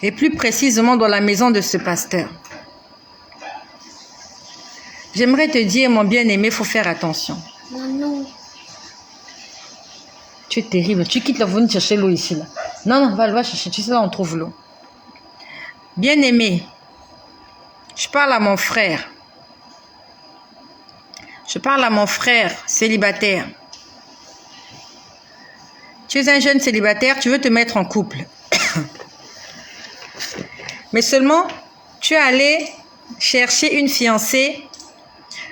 A: Et plus précisément dans la maison de ce pasteur. J'aimerais te dire, mon bien-aimé, il faut faire attention.
C: Non.
A: Tu es terrible. Tu quittes la venir chercher l'eau ici. Là. Non, va chercher. Tu sais là, on trouve l'eau. Bien-aimé, je parle à mon frère. Je parle à mon frère célibataire. Tu es un jeune célibataire, tu veux te mettre en couple. Mais seulement, tu es allé chercher une fiancée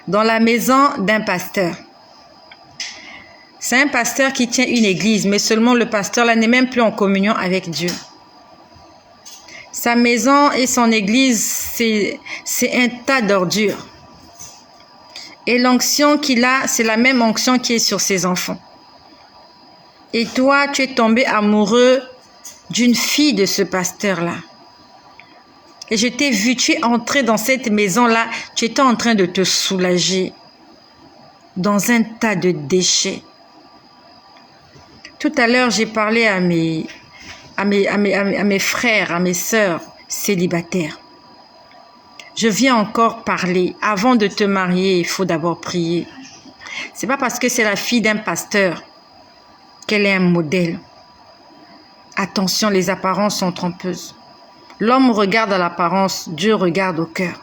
A: dans la maison d'un pasteur. C'est un pasteur qui tient une église, mais seulement le pasteur là n'est même plus en communion avec Dieu. Sa maison et son église, c'est un tas d'ordures. Et l'onction qu'il a, c'est la même onction qui est sur ses enfants. Et toi, tu es tombé amoureux d'une fille de ce pasteur-là. Et je t'ai vu, tu es entré dans cette maison-là, tu étais en train de te soulager dans un tas de déchets. Tout à l'heure, j'ai parlé à mes frères, à mes sœurs célibataires. Je viens encore parler. Avant de te marier, il faut d'abord prier. C'est pas parce que c'est la fille d'un pasteur qu'elle est un modèle. Attention, les apparences sont trompeuses. L'homme regarde à l'apparence, Dieu regarde au cœur.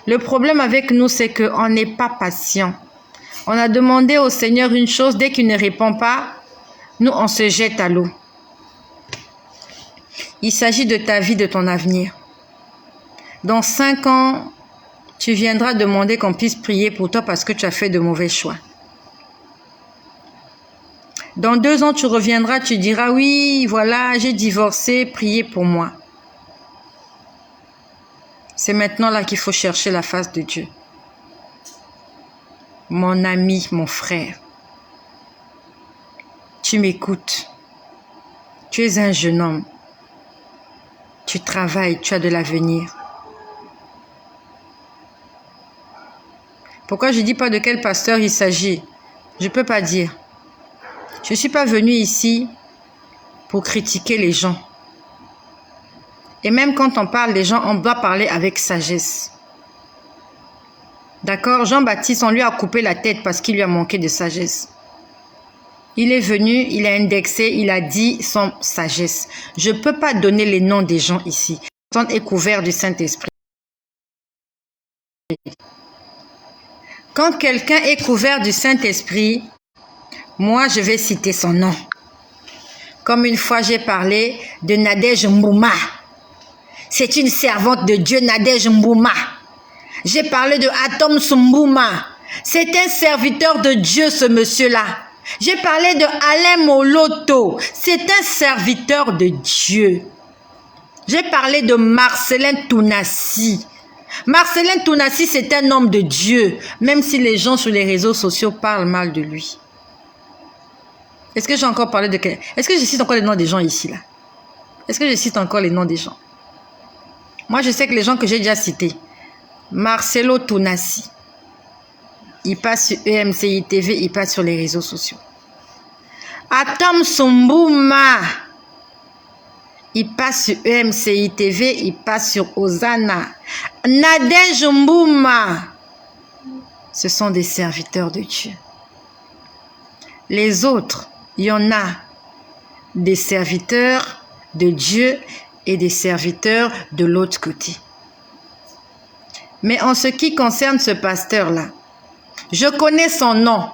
A: Le problème avec nous, c'est qu'on n'est pas patient. On a demandé au Seigneur une chose, dès qu'il ne répond pas, nous, on se jette à l'eau. Il s'agit de ta vie, de ton avenir. Dans 5 ans, tu viendras demander qu'on puisse prier pour toi parce que tu as fait de mauvais choix. Dans 2 ans, tu reviendras, tu diras, oui, voilà, j'ai divorcé, priez pour moi. C'est maintenant là qu'il faut chercher la face de Dieu. Mon ami, mon frère, tu m'écoutes. Tu es un jeune homme. Tu travailles, tu as de l'avenir. Pourquoi je ne dis pas de quel pasteur il s'agit? Je ne peux pas dire. Je ne suis pas venue ici pour critiquer les gens. Et même quand on parle des gens, on doit parler avec sagesse. D'accord? Jean-Baptiste, on lui a coupé la tête parce qu'il lui a manqué de sagesse. Il est venu, il a indexé, il a dit son sagesse. Je ne peux pas donner les noms des gens ici. Ils sont couverts du Saint-Esprit. Quand quelqu'un est couvert du Saint-Esprit, moi, je vais citer son nom. Comme une fois, j'ai parlé de Nadège Mbouma. C'est une servante de Dieu, Nadège Mbouma. J'ai parlé de Atom Sumbouma. C'est un serviteur de Dieu, ce monsieur-là. J'ai parlé de Alain Moloto. C'est un serviteur de Dieu. J'ai parlé de Marcelin Tounassi. Marcelin Tounassi, c'est un homme de Dieu, même si les gens sur les réseaux sociaux parlent mal de lui. Est-ce que j'ai encore parlé de quelqu'un? Est-ce que je cite encore les noms des gens ici, là? Est-ce que je cite encore les noms des gens? Moi, je sais que les gens que j'ai déjà cités, Marcelo Tounassi, il passe sur EMCI TV, il passe sur les réseaux sociaux. Atom Sumbouma, il passe sur EMCI TV, il passe sur Hosanna. Nadège Mbouma. Ce sont des serviteurs de Dieu. Les autres, il y en a des serviteurs de Dieu et des serviteurs de l'autre côté. Mais en ce qui concerne ce pasteur-là, je connais son nom.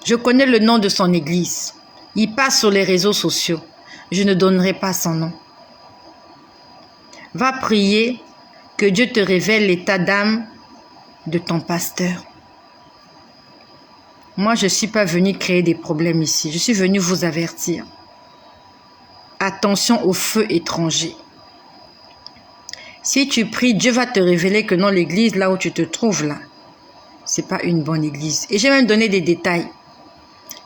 A: Je connais le nom de son église. Il passe sur les réseaux sociaux. Je ne donnerai pas son nom. Va prier que Dieu te révèle l'état d'âme de ton pasteur. Moi, je ne suis pas venue créer des problèmes ici. Je suis venue vous avertir. Attention aux feux étrangers. Si tu pries, Dieu va te révéler que non, l'église là où tu te trouves là, ce n'est pas une bonne église. Et j'ai même donné des détails.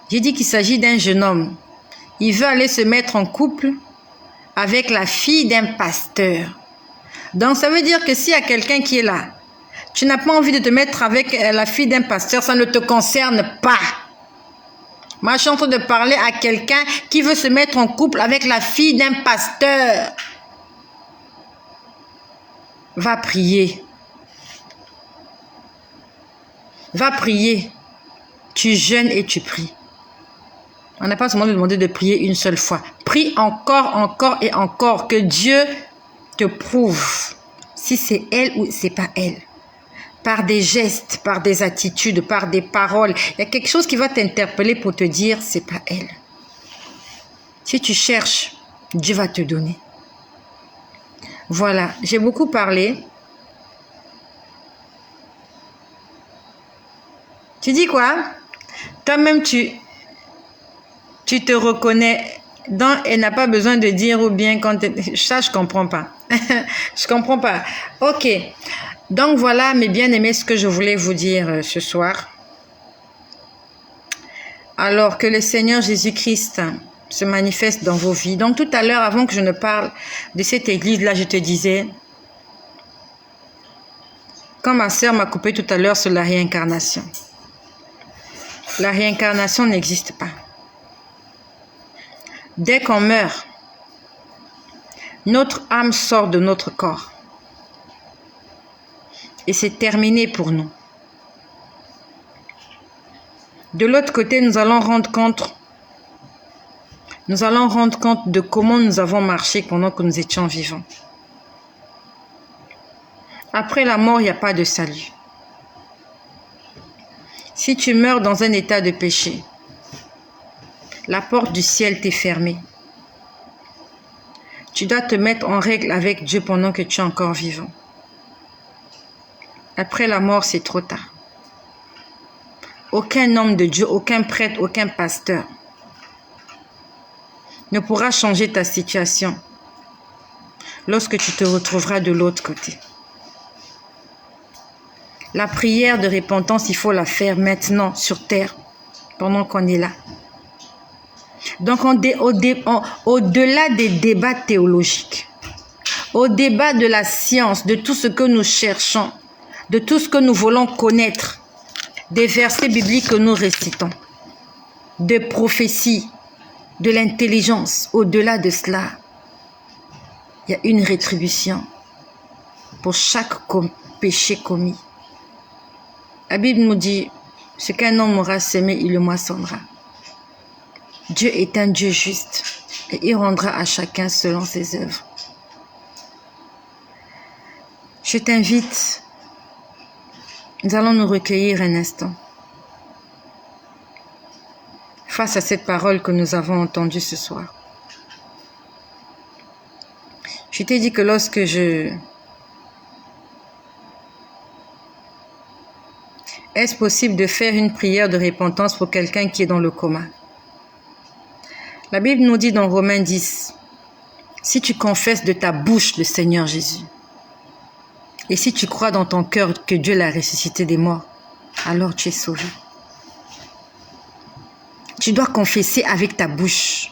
A: J'ai dit qu'il s'agit d'un jeune homme. Il veut aller se mettre en couple avec la fille d'un pasteur. Donc ça veut dire que s'il y a quelqu'un qui est là, tu n'as pas envie de te mettre avec la fille d'un pasteur, ça ne te concerne pas. Moi, je suis en train de parler à quelqu'un qui veut se mettre en couple avec la fille d'un pasteur. Va prier. Va prier. Tu jeûnes et tu pries. On n'a pas seulement demandé de prier une seule fois. Prie encore, encore et encore que Dieu te prouve si c'est elle ou c'est pas elle. Par des gestes, par des attitudes, par des paroles. Il y a quelque chose qui va t'interpeller pour te dire c'est pas elle. Si tu cherches, Dieu va te donner. Voilà, j'ai beaucoup parlé. Tu dis quoi? Toi-même, tu te reconnais dans elle n'a pas besoin de dire ou bien quand ça, je comprends pas. Je comprends pas. Ok. Donc voilà, mes bien-aimés, ce que je voulais vous dire ce soir. Alors que le Seigneur Jésus-Christ se manifeste dans vos vies. Donc tout à l'heure, avant que je ne parle de cette église-là, je te disais, quand ma sœur m'a coupé tout à l'heure sur la réincarnation. La réincarnation n'existe pas. Dès qu'on meurt, notre âme sort de notre corps. Et c'est terminé pour nous. De l'autre côté, nous allons rendre compte de comment nous avons marché pendant que nous étions vivants. Après la mort, il n'y a pas de salut. Si tu meurs dans un état de péché, la porte du ciel t'est fermée. Tu dois te mettre en règle avec Dieu pendant que tu es encore vivant. Après la mort, c'est trop tard. Aucun homme de Dieu, aucun prêtre, aucun pasteur ne pourra changer ta situation lorsque tu te retrouveras de l'autre côté. La prière de repentance, il faut la faire maintenant sur terre, pendant qu'on est là. Donc, au-delà des débats théologiques, au débat de la science, de tout ce que nous cherchons, de tout ce que nous voulons connaître, des versets bibliques que nous récitons, des prophéties, de l'intelligence, au-delà de cela, il y a une rétribution pour chaque péché commis. La Bible nous dit, ce qu'un homme aura semé, il le moissonnera. Dieu est un Dieu juste et il rendra à chacun selon ses œuvres. Je t'invite, nous allons nous recueillir un instant face à cette parole que nous avons entendue ce soir. Je t'ai dit que lorsque Est-ce possible de faire une prière de repentance pour quelqu'un qui est dans le coma? La Bible nous dit dans Romains 10, si tu confesses de ta bouche le Seigneur Jésus, et si tu crois dans ton cœur que Dieu l'a ressuscité des morts, alors tu es sauvé. Tu dois confesser avec ta bouche.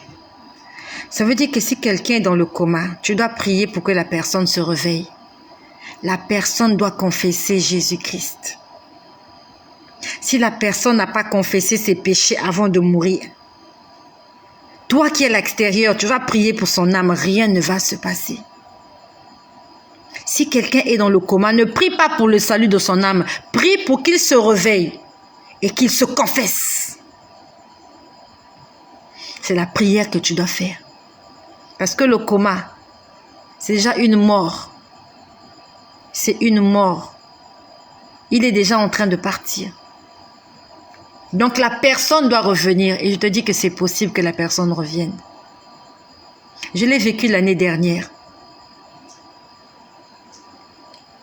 A: Ça veut dire que si quelqu'un est dans le coma, tu dois prier pour que la personne se réveille. La personne doit confesser Jésus-Christ. Si la personne n'a pas confessé ses péchés avant de mourir, Toi qui es à l'extérieur, tu vas prier pour son âme, rien ne va se passer. Si quelqu'un est dans le coma, ne prie pas pour le salut de son âme. Prie pour qu'il se réveille et qu'il se confesse. C'est la prière que tu dois faire. Parce que le coma, c'est déjà une mort. C'est une mort. Il est déjà en train de partir. Donc la personne doit revenir. Et je te dis que c'est possible que la personne revienne. Je l'ai vécu l'année dernière.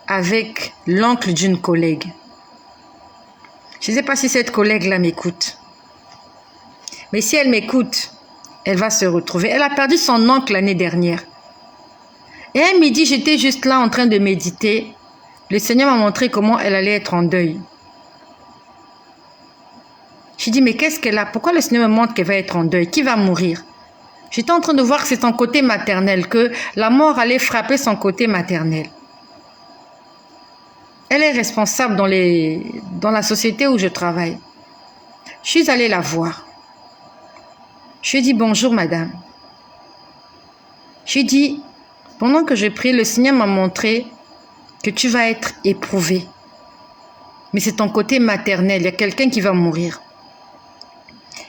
A: Avec l'oncle d'une collègue. Je ne sais pas si cette collègue-là m'écoute. Mais si elle m'écoute, elle va se retrouver. Elle a perdu son oncle l'année dernière. Et un midi, j'étais juste là en train de méditer. Le Seigneur m'a montré comment elle allait être en deuil. J'ai dit, mais qu'est-ce qu'elle a? Pourquoi le Seigneur me montre qu'elle va être en deuil? Qui va mourir? J'étais en train de voir que c'est son côté maternel, que la mort allait frapper son côté maternel. Elle est responsable dans la société où je travaille. Je suis allée la voir. Je lui ai dit, bonjour madame. J'ai dit, pendant que je prie, le Seigneur m'a montré que tu vas être éprouvée. Mais c'est ton côté maternel, il y a quelqu'un qui va mourir.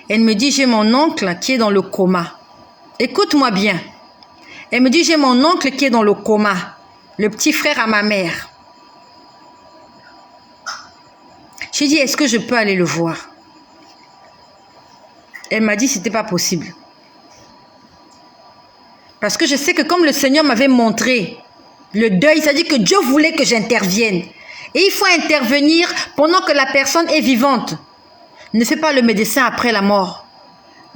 A: Elle me dit, j'ai mon oncle qui est dans le coma. Écoute-moi bien. Elle me dit, j'ai mon oncle qui est dans le coma, le petit frère à ma mère. J'ai dit, est-ce que je peux aller le voir? Elle m'a dit, c'était pas possible. Parce que je sais que comme le Seigneur m'avait montré le deuil, ça dit que Dieu voulait que j'intervienne. Et il faut intervenir pendant que la personne est vivante. Ne fais pas le médecin après la mort.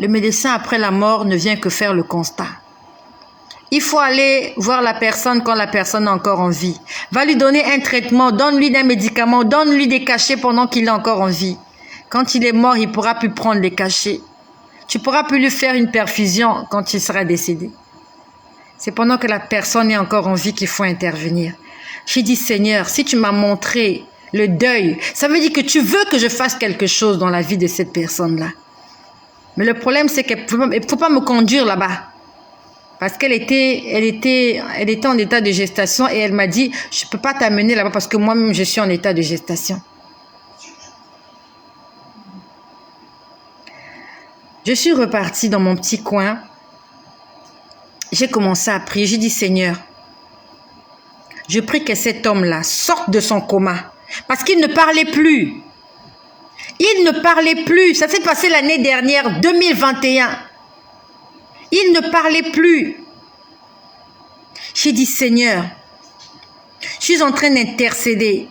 A: Le médecin après la mort ne vient que faire le constat. Il faut aller voir la personne quand la personne est encore en vie. Va lui donner un traitement, donne-lui des médicaments, donne-lui des cachets pendant qu'il est encore en vie. Quand il est mort, il ne pourra plus prendre les cachets. Tu ne pourras plus lui faire une perfusion quand il sera décédé. C'est pendant que la personne est encore en vie qu'il faut intervenir. J'ai dit, Seigneur, si tu m'as montré le deuil, ça veut dire que tu veux que je fasse quelque chose dans la vie de cette personne-là. Mais le problème, c'est qu'il ne faut pas me conduire là-bas. Parce qu'elle était en état de gestation et elle m'a dit, je ne peux pas t'amener là-bas parce que moi-même, je suis en état de gestation. Je suis repartie dans mon petit coin. J'ai commencé à prier. J'ai dit, Seigneur, je prie que cet homme-là sorte de son coma. Parce qu'il ne parlait plus. Il ne parlait plus. Ça s'est passé l'année dernière, 2021. Il ne parlait plus. J'ai dit, Seigneur, je suis en train d'intercéder.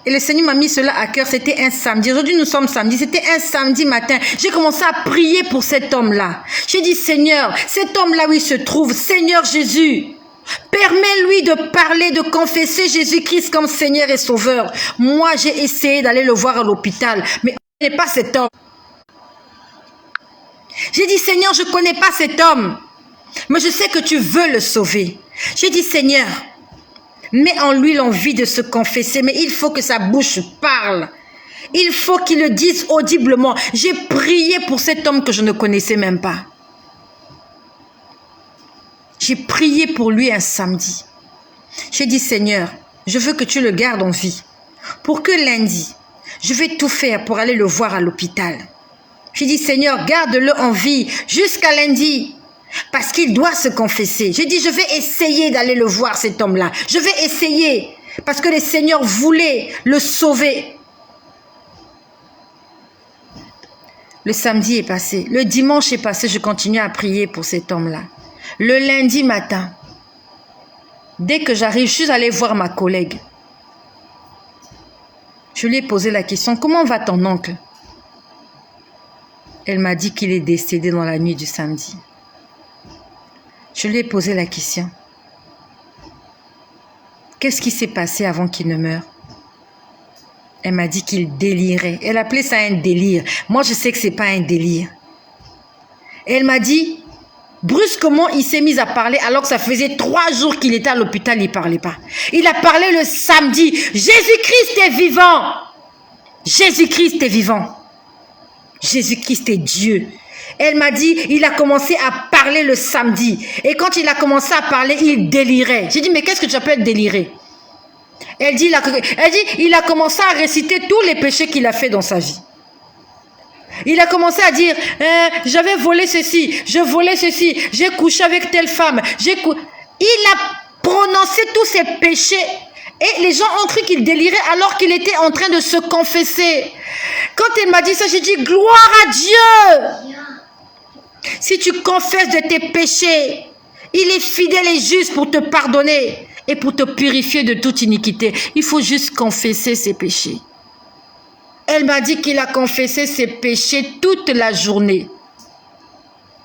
A: Et le Seigneur m'a mis cela à cœur, c'était un samedi. Aujourd'hui, nous sommes samedi, c'était un samedi matin. J'ai commencé à prier pour cet homme-là. J'ai dit, Seigneur, cet homme-là où il se trouve, Seigneur Jésus, permets-lui de parler, de confesser Jésus-Christ comme Seigneur et Sauveur. Moi, j'ai essayé d'aller le voir à l'hôpital, mais je ne connais pas cet homme. J'ai dit, Seigneur, je ne connais pas cet homme, mais je sais que tu veux le sauver. J'ai dit, Seigneur, mets en lui l'envie de se confesser, mais il faut que sa bouche parle. Il faut qu'il le dise audiblement. J'ai prié pour cet homme que je ne connaissais même pas. J'ai prié pour lui un samedi. J'ai dit, Seigneur, je veux que tu le gardes en vie. Pour que lundi, je vais tout faire pour aller le voir à l'hôpital. J'ai dit, Seigneur, garde-le en vie jusqu'à lundi. Parce qu'il doit se confesser. J'ai dit, je vais essayer d'aller le voir, cet homme-là. Je vais essayer. Parce que le Seigneur voulait le sauver. Le samedi est passé. Le dimanche est passé. Je continue à prier pour cet homme-là. Le lundi matin, dès que j'arrive, je suis allée voir ma collègue. Je lui ai posé la question, comment va ton oncle? Elle m'a dit qu'il est décédé dans la nuit du samedi. Je lui ai posé la question. Qu'est-ce qui s'est passé avant qu'il ne meure? Elle m'a dit qu'il délirait. Elle appelait ça un délire. Moi, je sais que ce n'est pas un délire. Et elle m'a dit, brusquement, il s'est mis à parler alors que ça faisait 3 jours qu'il était à l'hôpital, il ne parlait pas. Il a parlé le samedi. Jésus-Christ est vivant. Jésus-Christ est vivant. Jésus-Christ est Dieu. Elle m'a dit, il a commencé à parler le samedi. Et quand il a commencé à parler, il délirait. J'ai dit, mais qu'est-ce que tu appelles délirer? Elle dit, il a commencé à réciter tous les péchés qu'il a fait dans sa vie. Il a commencé à dire, j'avais volé ceci, je volais ceci, j'ai couché avec telle femme. Il a prononcé tous ses péchés. Et les gens ont cru qu'il délirait alors qu'il était en train de se confesser. Quand elle m'a dit ça, j'ai dit, gloire à Dieu. Si tu confesses de tes péchés, il est fidèle et juste pour te pardonner et pour te purifier de toute iniquité. Il faut juste confesser ses péchés. Elle m'a dit qu'il a confessé ses péchés toute la journée.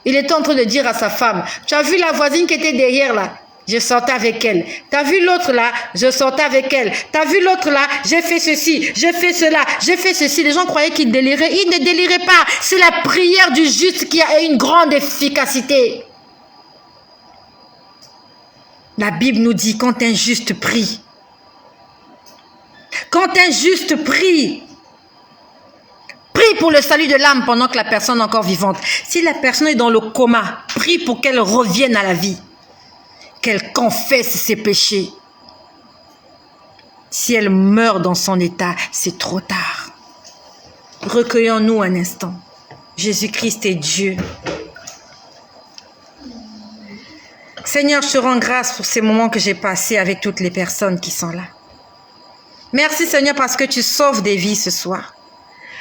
A: Il était en train de dire à sa femme, tu as vu la voisine qui était derrière là? Je sortais avec elle. Tu as vu l'autre là? Je sortais avec elle. Tu as vu l'autre là? J'ai fait ceci, j'ai fait cela, j'ai fait ceci. Les gens croyaient qu'il délirait. Il ne délirait pas. C'est la prière du juste qui a une grande efficacité. La Bible nous dit, quand un juste prie, prie pour le salut de l'âme pendant que la personne est encore vivante. Si la personne est dans le coma, prie pour qu'elle revienne à la vie. Qu'elle confesse ses péchés. Si elle meurt dans son état, c'est trop tard. Recueillons-nous un instant. Jésus-Christ est Dieu. Seigneur, je te rends grâce pour ces moments que j'ai passés avec toutes les personnes qui sont là. Merci Seigneur parce que tu sauves des vies ce soir.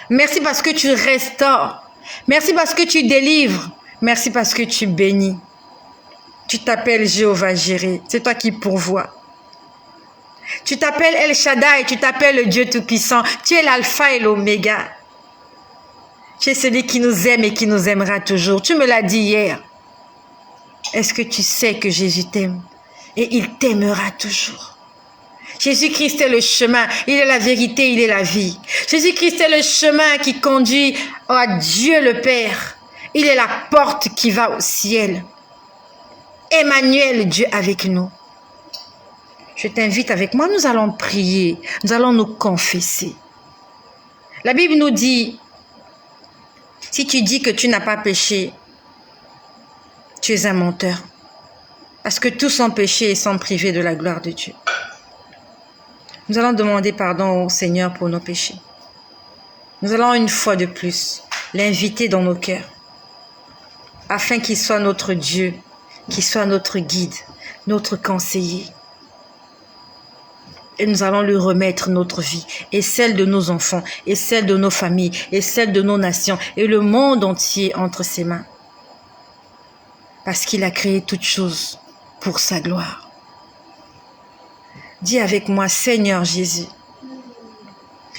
A: Merci parce que tu restaures. Merci parce que tu délivres. Merci parce que tu bénis. Tu t'appelles Jéhovah Jireh. C'est toi qui pourvois. Tu t'appelles El Shaddai. Tu t'appelles le Dieu Tout-Puissant. Tu es l'alpha et l'oméga. Tu es celui qui nous aime et qui nous aimera toujours. Tu me l'as dit hier. Est-ce que tu sais que Jésus t'aime? Et il t'aimera toujours. Jésus-Christ est le chemin, il est la vérité, il est la vie. Jésus-Christ est le chemin qui conduit à Dieu le Père. Il est la porte qui va au ciel. Emmanuel, Dieu avec nous. Je t'invite avec moi, nous allons prier, nous allons nous confesser. La Bible nous dit, si tu dis que tu n'as pas péché, tu es un menteur. Parce que tous ont péché et sont privés de la gloire de Dieu. Nous allons demander pardon au Seigneur pour nos péchés. Nous allons une fois de plus l'inviter dans nos cœurs, afin qu'il soit notre Dieu, qu'il soit notre guide, notre conseiller. Et nous allons lui remettre notre vie, et celle de nos enfants, et celle de nos familles, et celle de nos nations, et le monde entier entre ses mains. Parce qu'il a créé toutes choses pour sa gloire. Dis avec moi, Seigneur Jésus,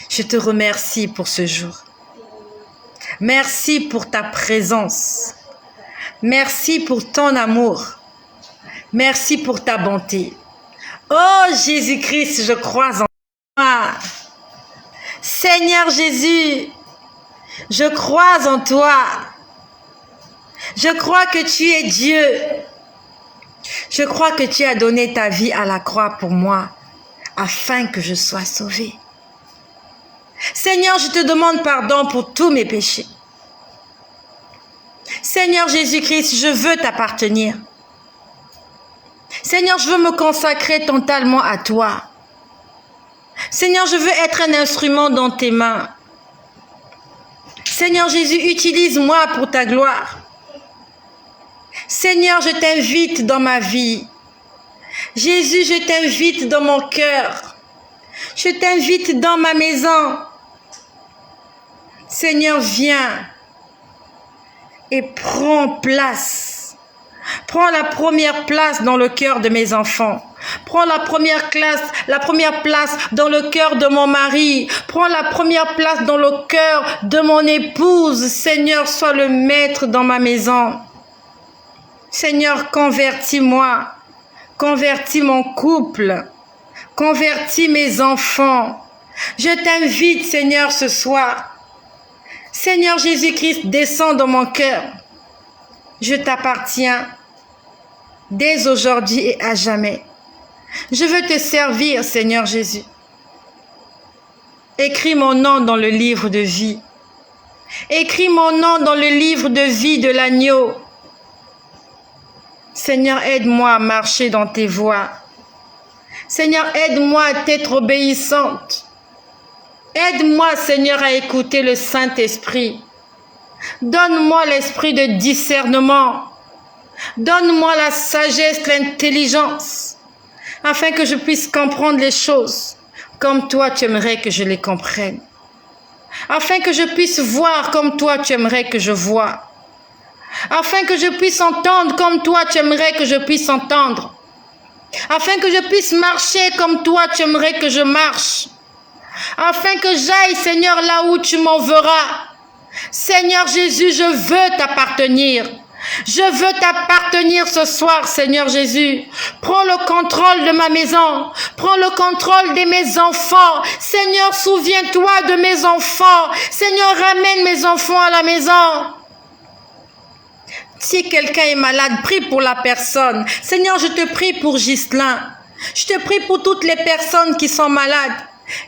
A: je te remercie pour ce jour. Merci pour ta présence. Merci pour ton amour. Merci pour ta bonté. Oh Jésus-Christ, je crois en toi. Seigneur Jésus, je crois en toi. Je crois que tu es Dieu. Je crois que tu as donné ta vie à la croix pour moi, afin que je sois sauvé. Seigneur, je te demande pardon pour tous mes péchés. Seigneur Jésus-Christ, je veux t'appartenir. Seigneur, je veux me consacrer totalement à toi. Seigneur, je veux être un instrument dans tes mains. Seigneur Jésus, utilise-moi pour ta gloire. Seigneur, je t'invite dans ma vie. Jésus, je t'invite dans mon cœur. Je t'invite dans ma maison. Seigneur, viens et prends place. Prends la première place dans le cœur de mes enfants. Prends la première place dans le cœur de mon mari. Prends la première place dans le cœur de mon épouse. Seigneur, sois le maître dans ma maison. Seigneur, convertis-moi, convertis mon couple, convertis mes enfants. Je t'invite, Seigneur, ce soir. Seigneur Jésus-Christ, descends dans mon cœur. Je t'appartiens dès aujourd'hui et à jamais. Je veux te servir, Seigneur Jésus. Écris mon nom dans le livre de vie. Écris mon nom dans le livre de vie de l'agneau. Seigneur, aide-moi à marcher dans tes voies. Seigneur, aide-moi à être obéissante. Aide-moi, Seigneur, à écouter le Saint-Esprit. Donne-moi l'esprit de discernement. Donne-moi la sagesse, l'intelligence, afin que je puisse comprendre les choses comme toi tu aimerais que je les comprenne. Afin que je puisse voir comme toi tu aimerais que je vois. Afin que je puisse entendre comme toi tu aimerais que je puisse entendre. Afin que je puisse marcher comme toi tu aimerais que je marche. Afin que j'aille, Seigneur, là où tu m'enverras. Seigneur Jésus, je veux t'appartenir. Je veux t'appartenir ce soir, Seigneur Jésus. Prends le contrôle de ma maison. Prends le contrôle de mes enfants. Seigneur, souviens-toi de mes enfants. Seigneur, ramène mes enfants à la maison. Si quelqu'un est malade, prie pour la personne. Seigneur, je te prie pour Ghislain. Je te prie pour toutes les personnes qui sont malades.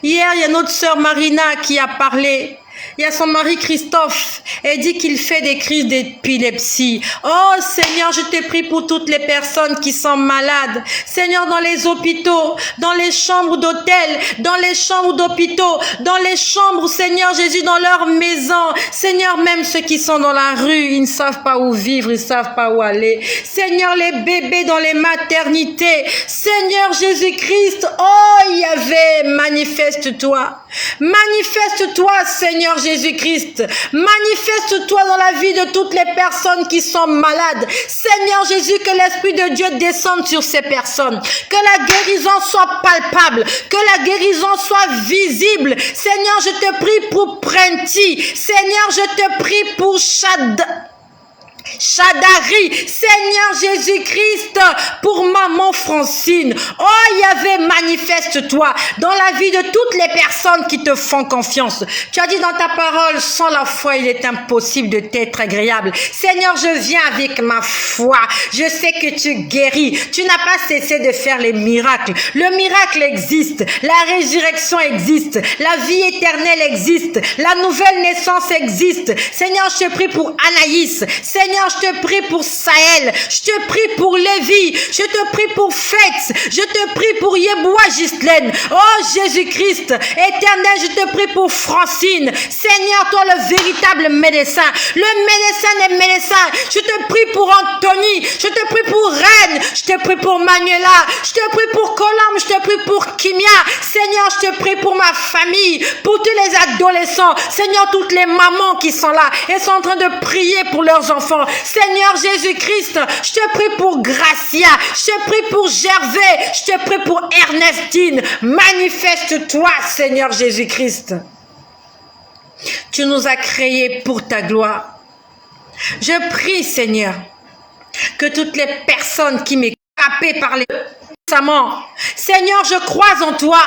A: Hier, il y a notre sœur Marina qui a parlé. Il y a son mari Christophe. Elle dit qu'il fait des crises d'épilepsie. Oh Seigneur, je te prie pour toutes les personnes qui sont malades. Seigneur, dans les hôpitaux, dans les chambres d'hôtel, dans les chambres d'hôpitaux, dans les chambres, Seigneur Jésus, dans leurs maisons. Seigneur, même ceux qui sont dans la rue, ils ne savent pas où vivre, ils ne savent pas où aller. Seigneur, les bébés dans les maternités. Seigneur Jésus-Christ, oh Yahvé, manifeste-toi. Manifeste-toi, Seigneur Jésus-Christ. Manifeste-toi dans la vie de toutes les personnes qui sont malades. Seigneur Jésus, que l'Esprit de Dieu descende sur ces personnes. Que la guérison soit palpable. Que la guérison soit visible. Seigneur, je te prie pour Prenti. Seigneur, je te prie pour Chadari, Seigneur Jésus-Christ, pour maman Francine. Oh Yahvé, manifeste-toi dans la vie de toutes les personnes qui te font confiance. Tu as dit dans ta parole, sans la foi, il est impossible de t'être agréable. Seigneur, je viens avec ma foi. Je sais que tu guéris. Tu n'as pas cessé de faire les miracles. Le miracle existe. La résurrection existe. La vie éternelle existe. La nouvelle naissance existe. Seigneur, je te prie pour Anaïs. Seigneur, je te prie pour Sahel, je te prie pour Lévi, je te prie pour Fetz, je te prie pour Yeboua Ghislaine. Oh Jésus-Christ, éternel, je te prie pour Francine. Seigneur, toi le véritable médecin, le médecin des médecins. Je te prie pour Anthony, je te prie pour Reine, je te prie pour Manuela, je te prie pour Colombe, je te prie pour Kimia. Seigneur, je te prie pour ma famille, pour tous les adolescents. Seigneur, toutes les mamans qui sont là et sont en train de prier pour leurs enfants. Seigneur Jésus-Christ, je te prie pour Gracia, je te prie pour Gervais, je te prie pour Ernestine. Manifeste-toi, Seigneur Jésus-Christ. Tu nous as créés pour ta gloire. Je prie, Seigneur, que toutes les personnes qui m'ont capé par les... Seigneur, je crois en toi.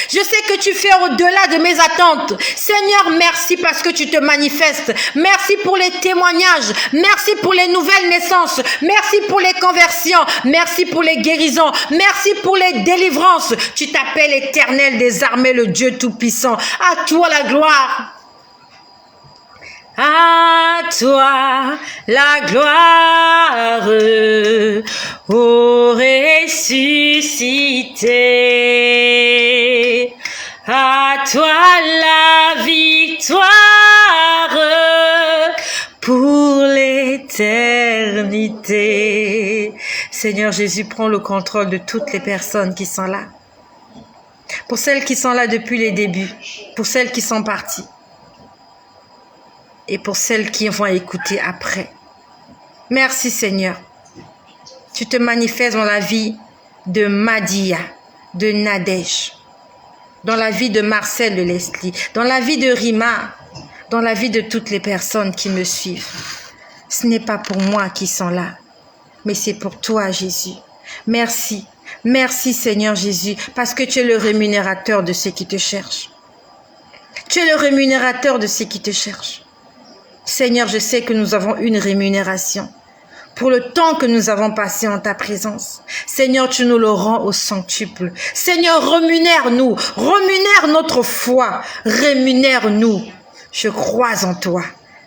A: Je sais que tu fais au-delà de mes attentes. Seigneur, merci parce que tu te manifestes. Merci pour les témoignages. Merci pour les nouvelles naissances. Merci pour les conversions. Merci pour les guérisons. Merci pour les délivrances. Tu t'appelles Éternel des armées, le Dieu Tout-Puissant. À toi la gloire. À toi la gloire, ô ressuscité. À toi la victoire pour l'éternité. Seigneur Jésus, prends le contrôle de toutes les personnes qui sont là. Pour celles qui sont là depuis les débuts, pour celles qui sont parties. Et pour celles qui vont écouter après. Merci Seigneur. Tu te manifestes dans la vie de Madia, de Nadège, dans la vie de Marcel de Leslie, dans la vie de Rima, dans la vie de toutes les personnes qui me suivent. Ce n'est pas pour moi qui sont là, mais c'est pour toi Jésus. Merci. Merci Seigneur Jésus, parce que tu es le rémunérateur de ceux qui te cherchent. Tu es le rémunérateur de ceux qui te cherchent. Seigneur, je sais que nous avons une rémunération pour le temps que nous avons passé en ta présence. Seigneur, tu nous le rends au centuple. Seigneur, rémunère-nous, rémunère notre foi, rémunère-nous. Je crois en toi.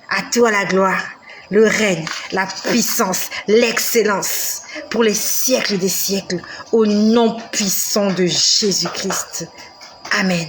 A: À toi la gloire, le règne, la puissance, l'excellence, pour les siècles des siècles, au nom puissant de Jésus-Christ. Amen.